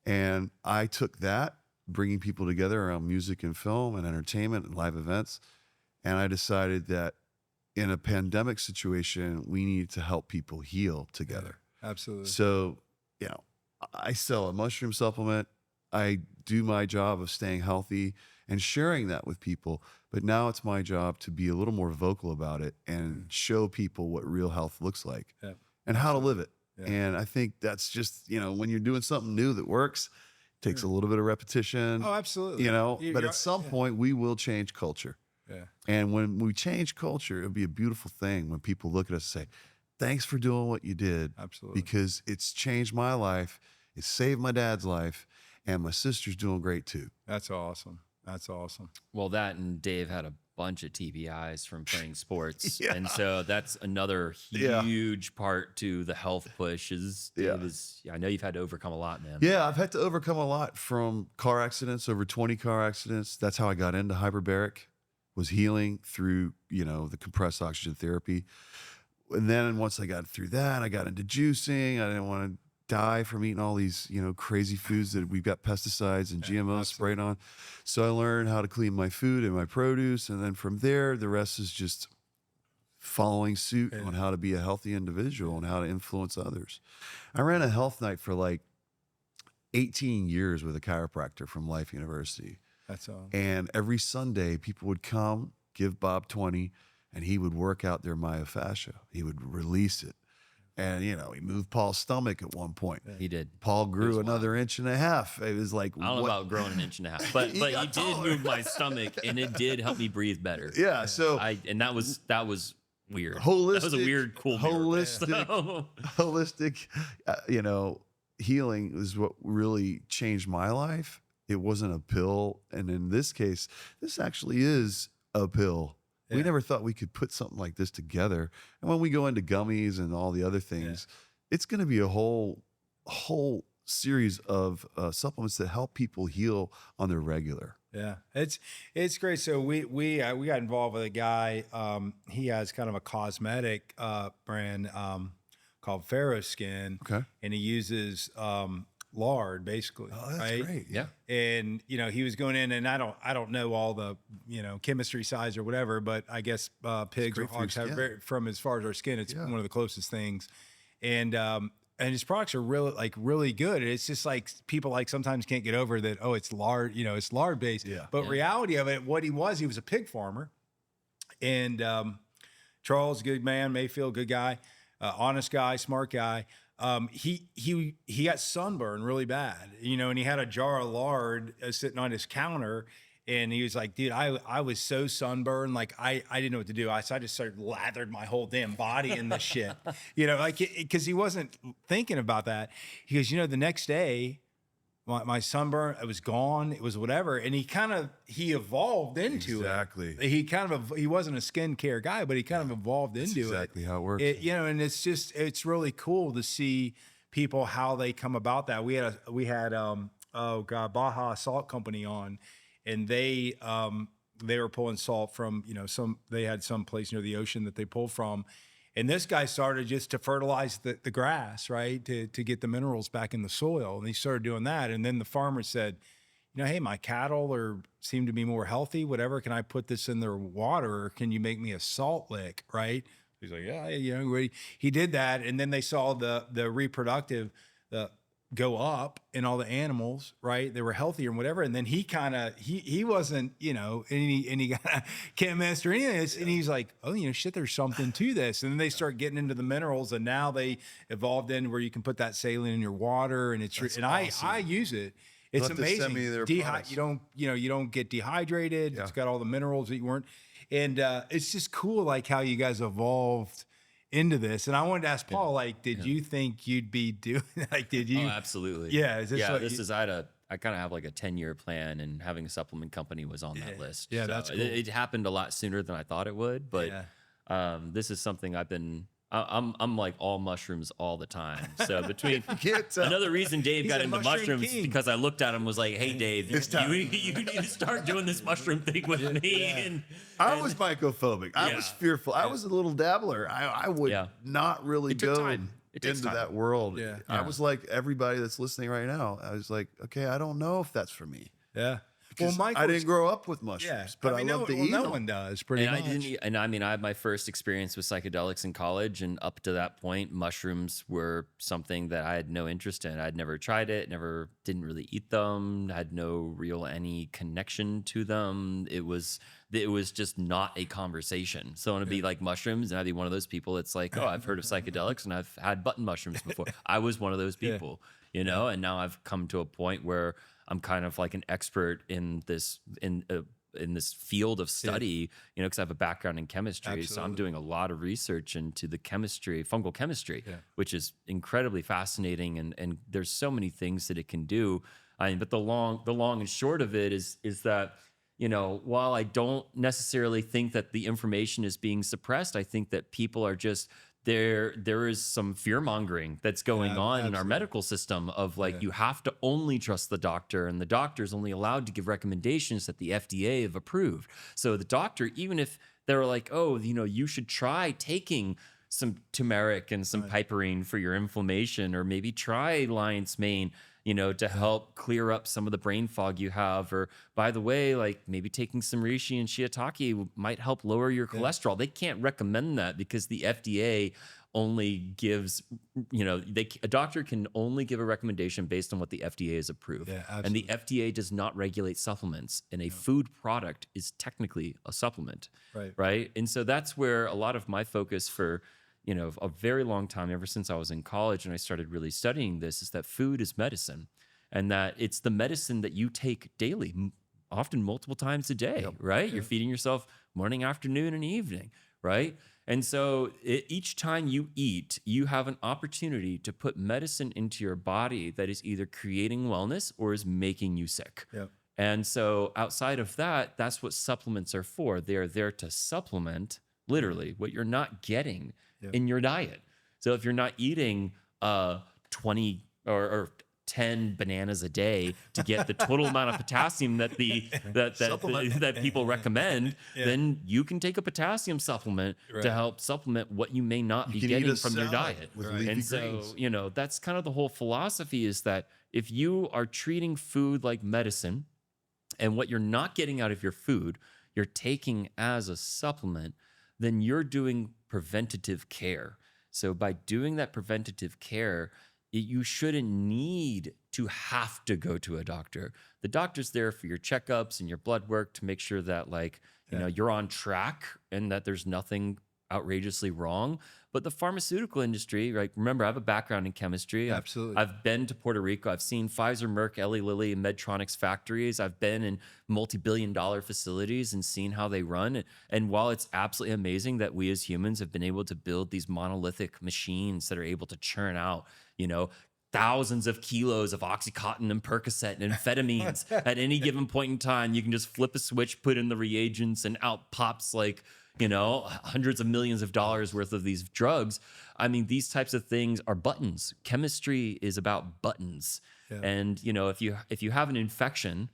And I took that, bringing people together around music and film and entertainment and live events. And I decided that in a pandemic situation, we need to help people heal together. Yeah, absolutely. So, I sell a mushroom supplement. I do my job of staying healthy and sharing that with people. But now it's my job to be a little more vocal about it and show people what real health looks like and how to live it. Yeah. And I think that's just, when you're doing something new that works, it takes a little bit of repetition. Oh, absolutely. But at some point we will change culture. Yeah. And when we change culture, it'll be a beautiful thing when people look at us and say, thanks for doing what you did. Absolutely. Because it's changed my life. It saved my dad's life. And my sister's doing great too. That's awesome. That's awesome. Well, that and Dave had a bunch of TBIs from playing sports. And so that's another huge part to the health push is Dave is, I know you've had to overcome a lot, man. Yeah, I've had to overcome a lot from car accidents, over 20 car accidents. That's how I got into hyperbaric, was healing through, the compressed oxygen therapy. And then once I got through that, I got into juicing. I didn't want to die from eating all these, crazy foods that we've got pesticides and GMOs sprayed on. So I learned how to clean my food and my produce. And then from there, the rest is just following suit on how to be a healthy individual and how to influence others. I ran a health night for like 18 years with a chiropractor from Life University. That's all. And every Sunday, people would come, give Bob 20, and he would work out their myofascia. He would release it. And, he moved Paul's stomach at one point. He did. Paul grew another inch and a half. It was like, I don't know about growing an inch and a half, but he did move my stomach, and it did help me breathe better. Yeah. So and that was weird. Holistic, that was a weird, cool holistic, healing is what really changed my life. It wasn't a pill. And in this case, this actually is a pill. Yeah. We never thought we could put something like this together. And when we go into gummies and all the other things, it's going to be a whole series of supplements that help people heal on their regular. Yeah, it's great. So we got involved with a guy. He has kind of a cosmetic brand called Skin. Okay. And he uses lard basically. Oh, that's right? great. Yeah. And he was going in, and I don't know all the chemistry size or whatever, but I guess pigs or hogs have from as far as our skin, it's one of the closest things. And his products are really good. It's just like people sometimes can't get over that. Oh, it's lard, it's lard based. Yeah. But reality of it, what he was a pig farmer, and Charles, good man, Mayfield, good guy, honest guy, smart guy. He got sunburned really bad, and he had a jar of lard sitting on his counter. And he was like, dude, I was so sunburned, like I didn't know what to do. So I just started lathered my whole damn body in this shit, because he wasn't thinking about that. He goes, the next day, my sunburn, it was gone. It was whatever. And he evolved into exactly. it. He wasn't a skincare guy, but he kind of evolved into exactly how it works. And it's really cool to see people, how they come about that. We had Baja Salt Company on. And they were pulling salt from, they had some place near the ocean that they pulled from. And this guy started just to fertilize the grass, right? To get the minerals back in the soil. And he started doing that. And then the farmer said, hey, my cattle seem to be more healthy, whatever. Can I put this in their water, or can you make me a salt lick, right? He's like, yeah, he did that. And then they saw the reproductive, go up in all the animals, right? They were healthier and whatever. And then he wasn't, any kind of chemist or anything. And he's like, oh, shit, there's something to this. And then they start getting into the minerals, and now they evolved in where you can put that saline in your water, and awesome. I use it. It's amazing. Send me their products. You don't get dehydrated. Yeah. It's got all the minerals that you weren't. And it's just cool, like how you guys evolved into this. And I wanted to ask Paul, did you think you'd be doing, did you? Oh, absolutely. Yeah. I kind of have like a 10-year plan, and having a supplement company was on that list. Yeah, so that's cool. It happened a lot sooner than I thought it would, but this is something I'm like all mushrooms all the time. So between another reason Dave got into mushrooms because I looked at him and was like, hey Dave, you need to start doing this mushroom thing with me. And I was mycophobic. I was fearful. I was a little dabbler. I would not really go into that world. Yeah. I was like everybody that's listening right now. I was like, okay, I don't know if that's for me. Yeah. I didn't grow up with mushrooms, but I love to eat them. No one does, pretty much. I had my first experience with psychedelics in college, and up to that point, mushrooms were something that I had no interest in. I'd never tried it, didn't really eat them, had no real any connection to them. It was just not a conversation. So I want to be like mushrooms, and I'd be one of those people. It's like, oh, I've heard of psychedelics, and I've had button mushrooms before. I was one of those people, and now I've come to a point where I'm kind of like an expert in this field of study, because I have a background in chemistry. Absolutely. So I'm doing a lot of research into the chemistry, fungal chemistry, which is incredibly fascinating. And there's so many things that it can do. But the long and short of it is that, while I don't necessarily think that the information is being suppressed, I think that people are just there is some fear mongering that's going on in our medical system of you have to only trust the doctor, and the doctor is only allowed to give recommendations that the FDA have approved. So the doctor, even if they're like, oh, you should try taking some turmeric and some piperine for your inflammation, or maybe try lion's mane, you know, to help clear up some of the brain fog you have. Or by the way, like maybe taking some reishi and shiitake might help lower your cholesterol. They can't recommend that because the FDA only gives, you know, a doctor can only give a recommendation based on what the FDA has approved. Yeah, and the FDA does not regulate supplements, and a food product is technically a supplement. Right. And so that's where a lot of my focus for, you know, a very long time, ever since I was in college and I started really studying this, is that food is medicine, and that it's the medicine that you take daily, often multiple times a day, right? You're feeding yourself morning, afternoon, and evening, right? And so each time you eat, you have an opportunity to put medicine into your body that is either creating wellness or is making you sick. And so outside of that, that's what supplements are for. They are there to supplement, literally, what you're not getting in your diet. So if you're not eating 20 or 10 bananas a day to get the total amount of potassium that that people recommend, then you can take a potassium supplement to help supplement what you may not be getting from your diet. And so, you know, that's kind of the whole philosophy, is that if you are treating food like medicine, and what you're not getting out of your food, you're taking as a supplement, then you're doing preventative care. So by doing that preventative care, you shouldn't need to have to go to a doctor. The doctor's there for your checkups and your blood work to make sure that, like, you know, you're on track and that there's nothing outrageously wrong. But the pharmaceutical industry, right? Remember, I have a background in chemistry. I've been to Puerto Rico. I've seen Pfizer, Merck, Eli Lilly, and Medtronic's factories. I've been in multi-billion-dollar facilities and seen how they run. And while it's absolutely amazing that we as humans have been able to build these monolithic machines that are able to churn out, you know, thousands of kilos of Oxycontin and Percocet and amphetamines at any given point in time, you can just flip a switch, put in the reagents, and out pops, like, you know, hundreds of millions of dollars worth of these drugs. I mean, these types of things are buttons. Chemistry is about buttons. And, you know, if you have an infection,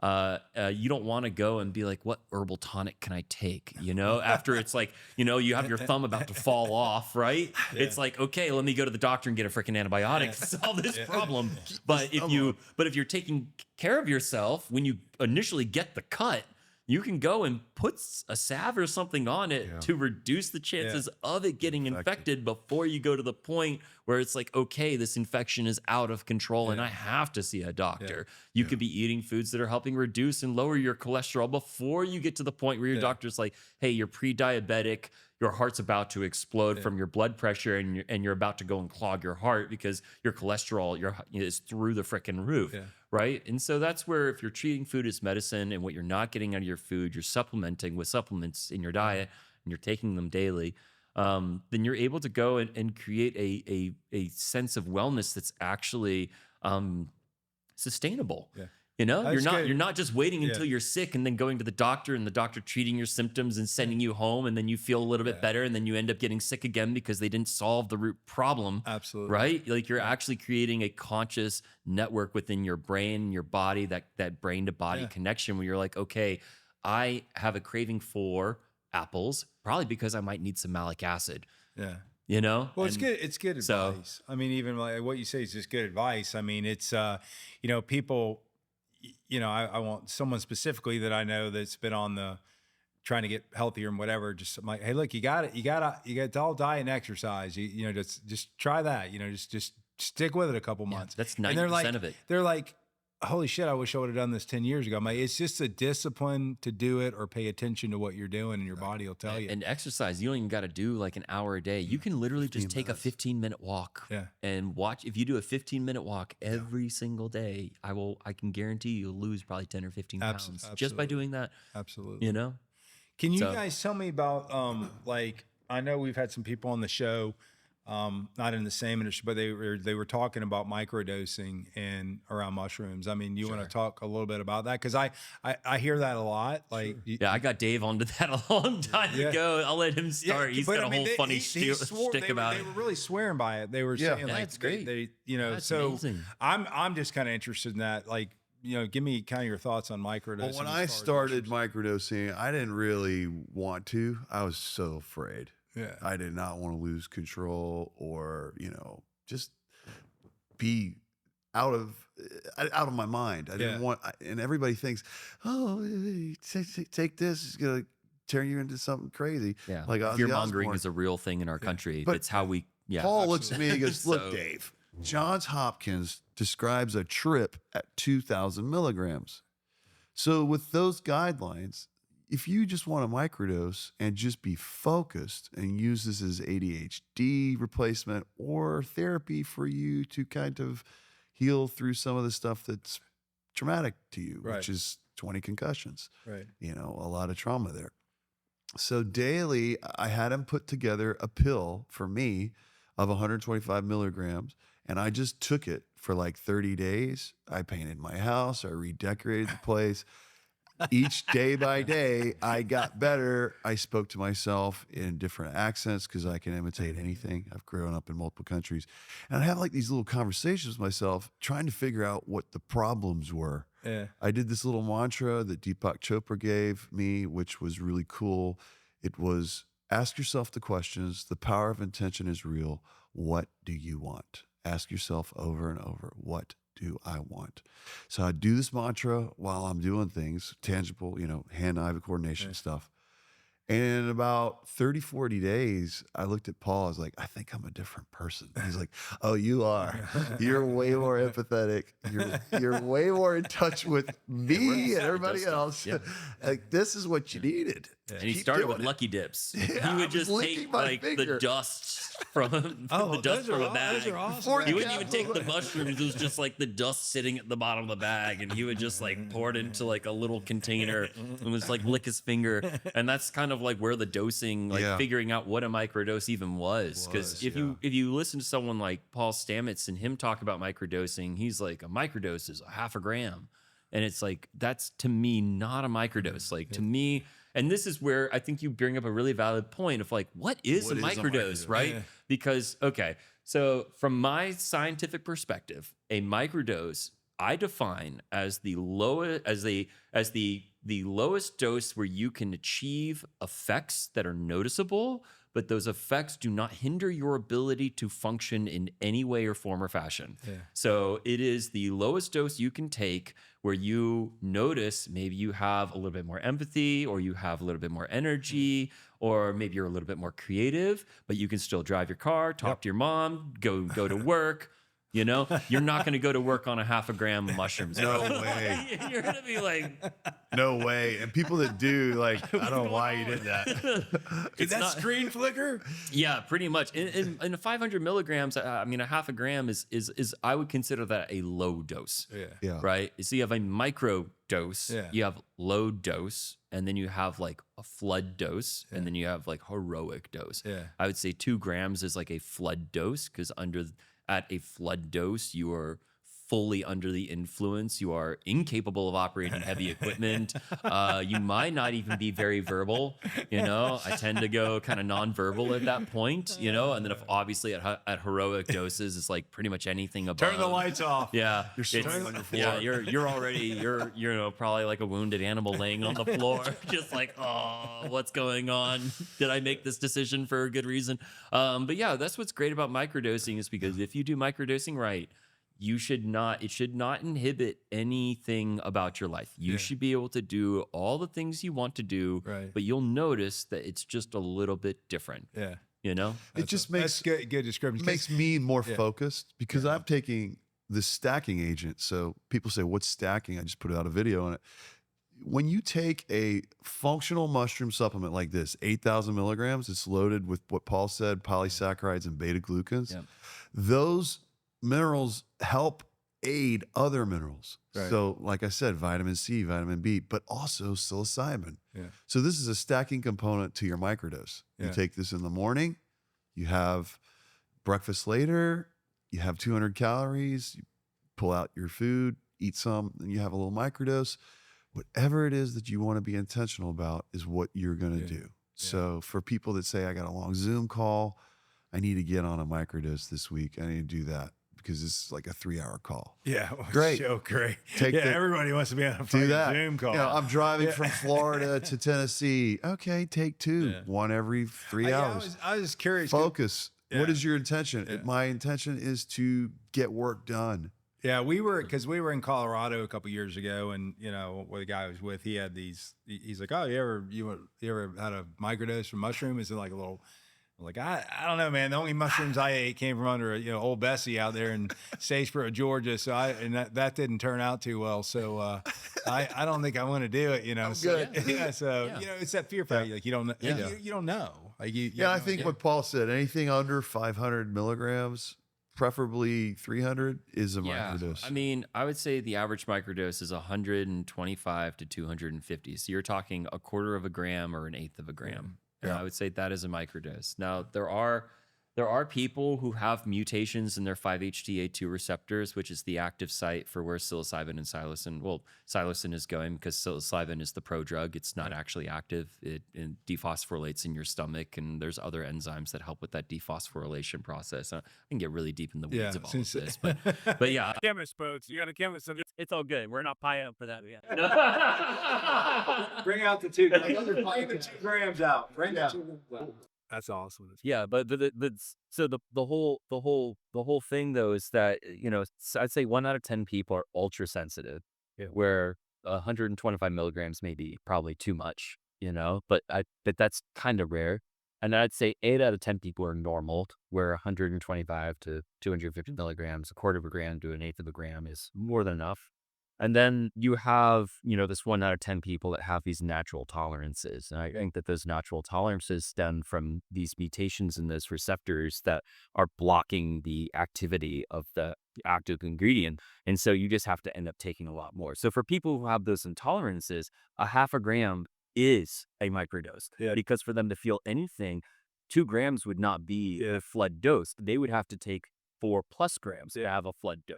you don't want to go and be like, what herbal tonic can I take? You know, after it's like, you know, you have your thumb about to fall off, right? It's like, okay, let me go to the doctor and get a freaking antibiotic to solve this problem. But if you're taking care of yourself when you initially get the cut, you can go and put a salve or something on it to reduce the chances of it getting infected before you go to the point where it's like, okay, this infection is out of control and I have to see a doctor. You could be eating foods that are helping reduce and lower your cholesterol before you get to the point where your doctor's like, hey, you're pre-diabetic, your heart's about to explode from your blood pressure, and you're about to go and clog your heart because your cholesterol is through the freaking roof. Right. And so that's where, if you're treating food as medicine and what you're not getting out of your food, you're supplementing with supplements in your diet and you're taking them daily, then you're able to go and create a sense of wellness that's actually sustainable. You know, you're not just waiting until you're sick and then going to the doctor and the doctor treating your symptoms and sending you home, and then you feel a little bit better and then you end up getting sick again because they didn't solve the root problem. Right? Like, you're actually creating a conscious network within your brain, your body, that brain to body connection where you're like, okay, I have a craving for apples, probably because I might need some malic acid. You know? Well, it's good. It's good advice. I mean, even like what you say is just good advice. I mean, it's, you know, people, you know, I want someone specifically that I know that's been on the trying to get healthier and whatever. Just, I'm like, hey, look, you got it. You got all diet and exercise. You know, just try that. You know, just stick with it a couple months. That's 90% of it. They're like, holy shit, I wish I would have done this 10 years ago. I'm like, it's just a discipline to do it or pay attention to what you're doing, and your body will tell you. And exercise, you don't even got to do like an hour a day. You can literally just take a 15-minute walk and watch. If you do a 15-minute walk every single day, I can guarantee you'll lose probably 10 or 15 pounds just by doing that. Absolutely. You know? Can you guys tell me about, like, I know we've had some people on the show, not in the same industry, but they were talking about microdosing and around mushrooms. I mean, you want to talk a little bit about that? Because I hear that a lot. Like, I got Dave onto that a long time ago. I'll let him start. He's got a whole funny shtick about it. They were really swearing by it. They were saying, like, that's great. They you know, that's so amazing. I'm just kind of interested in that. Like, you know, give me kind of your thoughts on microdosing. Well, when I started microdosing, I didn't really want to. I was so afraid. Yeah. I did not want to lose control or, just be out of my mind. I didn't want, and everybody thinks, oh, take this, it's going to turn you into something crazy. Yeah. Like Fear Ozzy mongering Osbourne. is a real thing in our country. But It's how we, Paul looks at me and goes, look, So- Dave, Johns Hopkins describes a trip at 2,000 milligrams. So with those guidelines, if you just want to microdose and just be focused and use this as ADHD replacement or therapy for you to kind of heal through some of the stuff that's traumatic to you, which is 20 concussions, a lot of trauma there. So daily, I had him put together a pill for me of 125 milligrams, and I just took it for like 30 days. I painted my house. I redecorated the place. Each day by day, I got better. I spoke to myself in different accents because I can imitate anything. I've grown up in multiple countries. And I have like these little conversations with myself, trying to figure out what the problems were. Yeah. I did this little mantra that Deepak Chopra gave me, which was really cool. It was, ask yourself the questions. The power of intention is real. What do you want? Ask yourself over and over, what do I want? So I do this mantra while I'm doing things, tangible, hand-eye coordination stuff. And in about 30, 40 days, I looked at Paul. I was like, I think I'm a different person. He's like, oh, you are. You're way more empathetic. You're way more in touch with me and everybody else. Yeah. Like, this is what you needed. And he Keep started doing with it. Lucky Dips. Yeah, He I would was just licking take my like finger. the dust from the dust from a bag. Those are awesome. Before He you wouldn't even take the mushrooms. It was just like the dust sitting at the bottom of the bag, and he would just like pour it into like a little container and was like lick his finger. And that's kind of like where the dosing, like figuring out what a microdose even was. Because if you listen to someone like Paul Stamets and him talk about microdosing, he's like, a microdose is 0.5 gram. And it's like, that's to me not a microdose. Like to me, and this is where I think you bring up a really valid point of like, what is a microdose, right? Yeah. Because, okay, so from my scientific perspective, a microdose I define as the lowest the lowest dose where you can achieve effects that are noticeable, but those effects do not hinder your ability to function in any way or form or fashion. Yeah. So it is the lowest dose you can take where you notice maybe you have a little bit more empathy, or you have a little bit more energy, or maybe you're a little bit more creative, but you can still drive your car, talk to your mom, go to work. You're not going to go to work on 0.5 gram of mushrooms. No way. You're going to be like, No way. And people that do, like, I don't know why you did that. Did that screen flicker? yeah, pretty much. In 500 milligrams, I mean, 0.5 gram is I would consider that a low dose. Yeah. Right. So you have a micro dose, you have low dose, and then you have like a flood dose, and then you have like heroic dose. Yeah. I would say 2 grams is like a flood dose, because at a flood dose, you are fully under the influence. You are incapable of operating heavy equipment. You might not even be very verbal. I tend to go kind of nonverbal at that point. And then if obviously at heroic doses, it's like pretty much anything above. Turn the lights off. Yeah, You're sitting on your floor. yeah, you're already probably like a wounded animal laying on the floor, just like, oh, what's going on? Did I make this decision for a good reason? But yeah, that's what's great about microdosing, is because if you do microdosing right, it should not inhibit anything about your life. You should be able to do all the things you want to do, but you'll notice that it's just a little bit different. Yeah. It just makes That's good description. makes me more focused, because I'm taking the stacking agent. So people say, what's stacking? I just put out a video on it. When you take a functional mushroom supplement like this, 8,000 milligrams, it's loaded with what Paul said, polysaccharides and beta glucans. Yep. Those minerals help aid other minerals. Right. So like I said, vitamin C, vitamin B, but also psilocybin. Yeah. So this is a stacking component to your microdose. You Yeah. take this in the morning, you have breakfast later, you have 200 calories, you pull out your food, eat some, and you have a little microdose. Whatever it is that you want to be intentional about is what you're going to do. So for people that say, I got a long Zoom call, I need to get on a microdose this week, I need to do that. because this is like a 3-hour call. Yeah, well, Great. So great. Take yeah, the- everybody wants to be on a Do fucking that. Zoom call. You know, I'm driving from Florida to Tennessee. Okay, take 2, Yeah. one every 3 hours. I was just curious. Focus. Yeah. What is your intention? Yeah. My intention is to get work done. Yeah, we were in Colorado a couple years ago, and you know, the guy I was with, he had these. He's like, "Oh, you ever had a microdose from mushroom? Is it like a little?" I'm like, I don't know, man. The only mushrooms I ate came from under old Bessie out there in Statesboro, Georgia. So that didn't turn out too well. So I don't think I want to do it. So, it's that fear factor. Like you don't know. You don't know. Like I think what Paul said. Anything under 500 milligrams, preferably 300, is a microdose. I mean, I would say the average microdose is 125 to 250. So you're talking a quarter of a gram or an eighth of a gram. And I would say that is a microdose. Now, there are people who have mutations in their 5-HT2A receptors, which is the active site for where psilocybin and psilocin. Well, psilocin is going because psilocybin is the prodrug. It's not actually active. It dephosphorylates in your stomach, and there's other enzymes that help with that dephosphorylation process. I can get really deep in the weeds of all of this, but yeah. Chemist, folks. You got a chemist. It's all good. We're not paying up for that yet. Bring out the 2 grams out. Bring out 2 grams out. That's awesome. Yeah, but so the whole thing though is that I'd say 1 out of 10 people are ultra sensitive, where 125 milligrams may be probably too much, but that's kind of rare. And I'd say 8 out of 10 people are normal, where 125 to 250 milligrams, a quarter of a gram to an eighth of a gram is more than enough. And then you have, this 1 out of 10 people that have these natural tolerances. And I think that those natural tolerances stem from these mutations in those receptors that are blocking the activity of the active ingredient. And so you just have to end up taking a lot more. So for people who have those intolerances, a half a gram is a microdose. Because for them to feel anything, 2 grams would not be a flood dose. They would have to take 4+ grams to have a flood dose.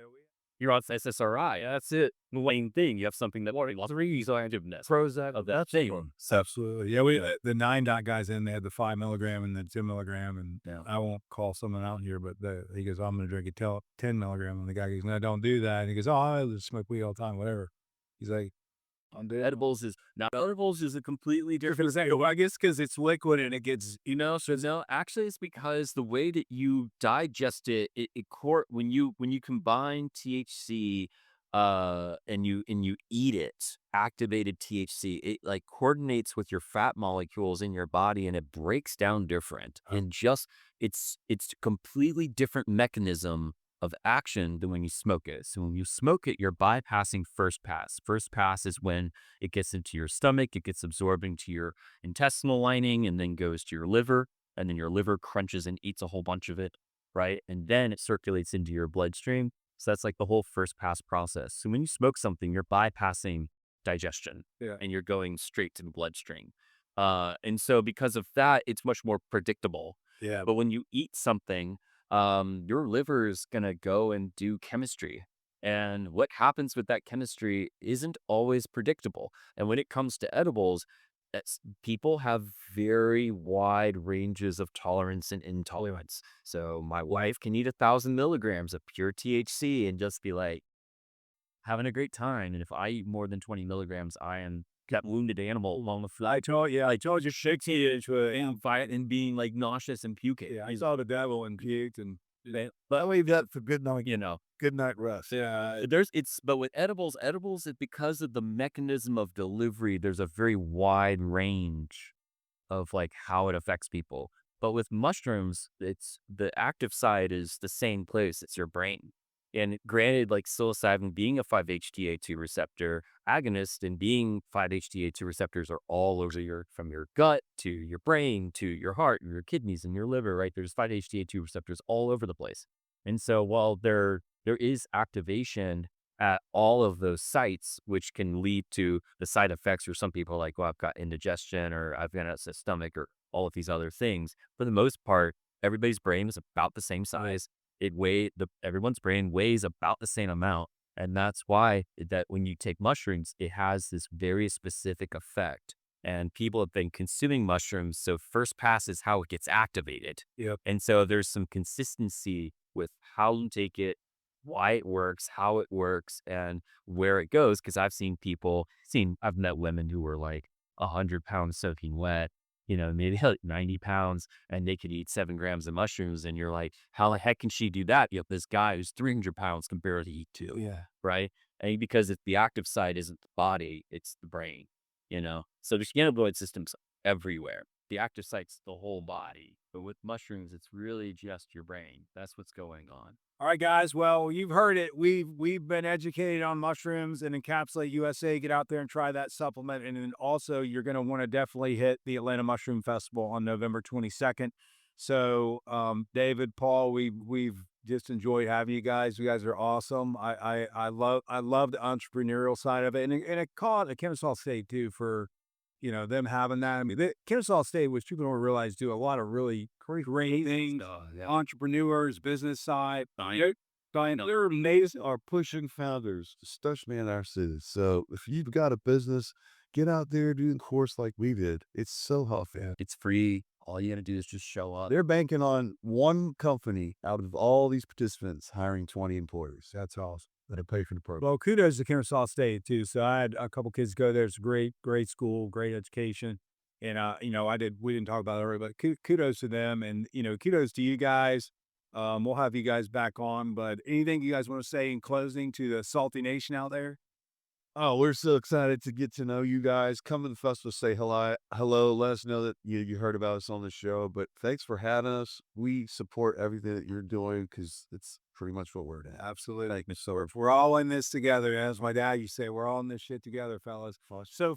You're on SSRI. That's it. The main thing. You have something that lots of reactiveness. Prozac of that thing. Absolutely. Yeah, the 9-dot guys they had the 5 milligram and the 2 milligram, and I won't call someone out here, but he goes, I'm going to drink it 10 milligram, and the guy goes, no, don't do that. And he goes, oh, I just smoke weed all the time, whatever. He's like, Edibles is a completely different thing. Well, I guess because it's liquid and it gets, So no, actually, it's because the way that you digest it, when you combine THC, and you eat it, activated THC, it like coordinates with your fat molecules in your body, and it breaks down different. And just it's a completely different mechanism of action than when you smoke it. So when you smoke it, you're bypassing first pass. First pass is when it gets into your stomach, it gets absorbed into your intestinal lining, and then goes to your liver, and then your liver crunches and eats a whole bunch of it, right? And then it circulates into your bloodstream. So that's like the whole first pass process. So when you smoke something, you're bypassing digestion, and you're going straight to the bloodstream. And so because of that, it's much more predictable. Yeah. But when you eat something, your liver is going to go and do chemistry. And what happens with that chemistry isn't always predictable. And when it comes to edibles, people have very wide ranges of tolerance and intolerance. So my wife can eat 1,000 milligrams of pure THC and just be like having a great time. And if I eat more than 20 milligrams, I am that wounded animal along the fly. I told you, shaking it into a fight and being like nauseous and puking. I saw the devil and puked, and but I leave that for good night, good night rest. Yeah, but with edibles, it, because of the mechanism of delivery, there's a very wide range of like how it affects people. But with mushrooms, it's the active side is the same place. It's your brain. And granted, like psilocybin being a 5-HT2A receptor agonist, and being 5-HT2A receptors are all over from your gut to your brain to your heart, your kidneys, and your liver, right? There's 5-HT2A receptors all over the place. And so while there is activation at all of those sites, which can lead to the side effects, or some people are like, well, I've got indigestion, or I've got a stomach, or all of these other things. For the most part, everybody's brain is about the same size. Everyone's brain weighs about the same amount. And that's why that when you take mushrooms, it has this very specific effect. And people have been consuming mushrooms. So first pass is how it gets activated. Yep. And so there's some consistency with how you take it, why it works, how it works, and where it goes. Because I've met women who were like 100 pounds soaking wet, maybe like 90 pounds, and they could eat 7 grams of mushrooms. And you're like, how the heck can she do that? You have this guy who's 300 pounds can barely eat two. Yeah. Right. And because the active side isn't the body, it's the brain, So there's cannabinoid systems everywhere. The active site's the whole body. But with mushrooms, it's really just your brain. That's what's going on. All right, guys. Well, you've heard it. We've been educated on mushrooms and Encapsulate USA. Get out there and try that supplement. And then also, you're going to want to definitely hit the Atlanta Mushroom Festival on November 22nd. So, David, Paul, we've just enjoyed having you guys. You guys are awesome. I love the entrepreneurial side of it, and it caught at Kennesaw State too for them having that. I mean, Kennesaw State, which people don't realize, do a lot of really great things. Entrepreneurs, business side. They're amazing. Are pushing founders, especially in our city. So if you've got a business, get out there, do a course like we did. It's so helpful. It's free. All you got to do is just show up. They're banking on one company out of all these participants hiring 20 employees. That's awesome. That'll pay for the program. Well, kudos to Kennesaw State too. So I had a couple kids go there. It's a great school, great education. And we didn't talk about it earlier, but kudos to them, and kudos to you guys. We'll have you guys back on, but anything you guys want to say in closing to the Salty Nation out there? Oh, we're so excited to get to know you guys. Come to the festival, say hello. Let us know that you heard about us on the show. But thanks for having us. We support everything that you're doing because it's pretty much what we're doing. Absolutely. Thank you so much. We're all in this together. As my dad used to say, we're all in this shit together, fellas. So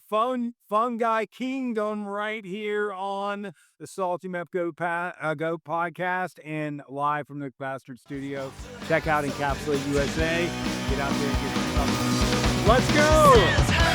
Fungi Kingdom right here on the Salty Meth Go podcast and live from the Bastard Studio. Check out Encapsulate USA. Get out there and get your stuff. Let's go!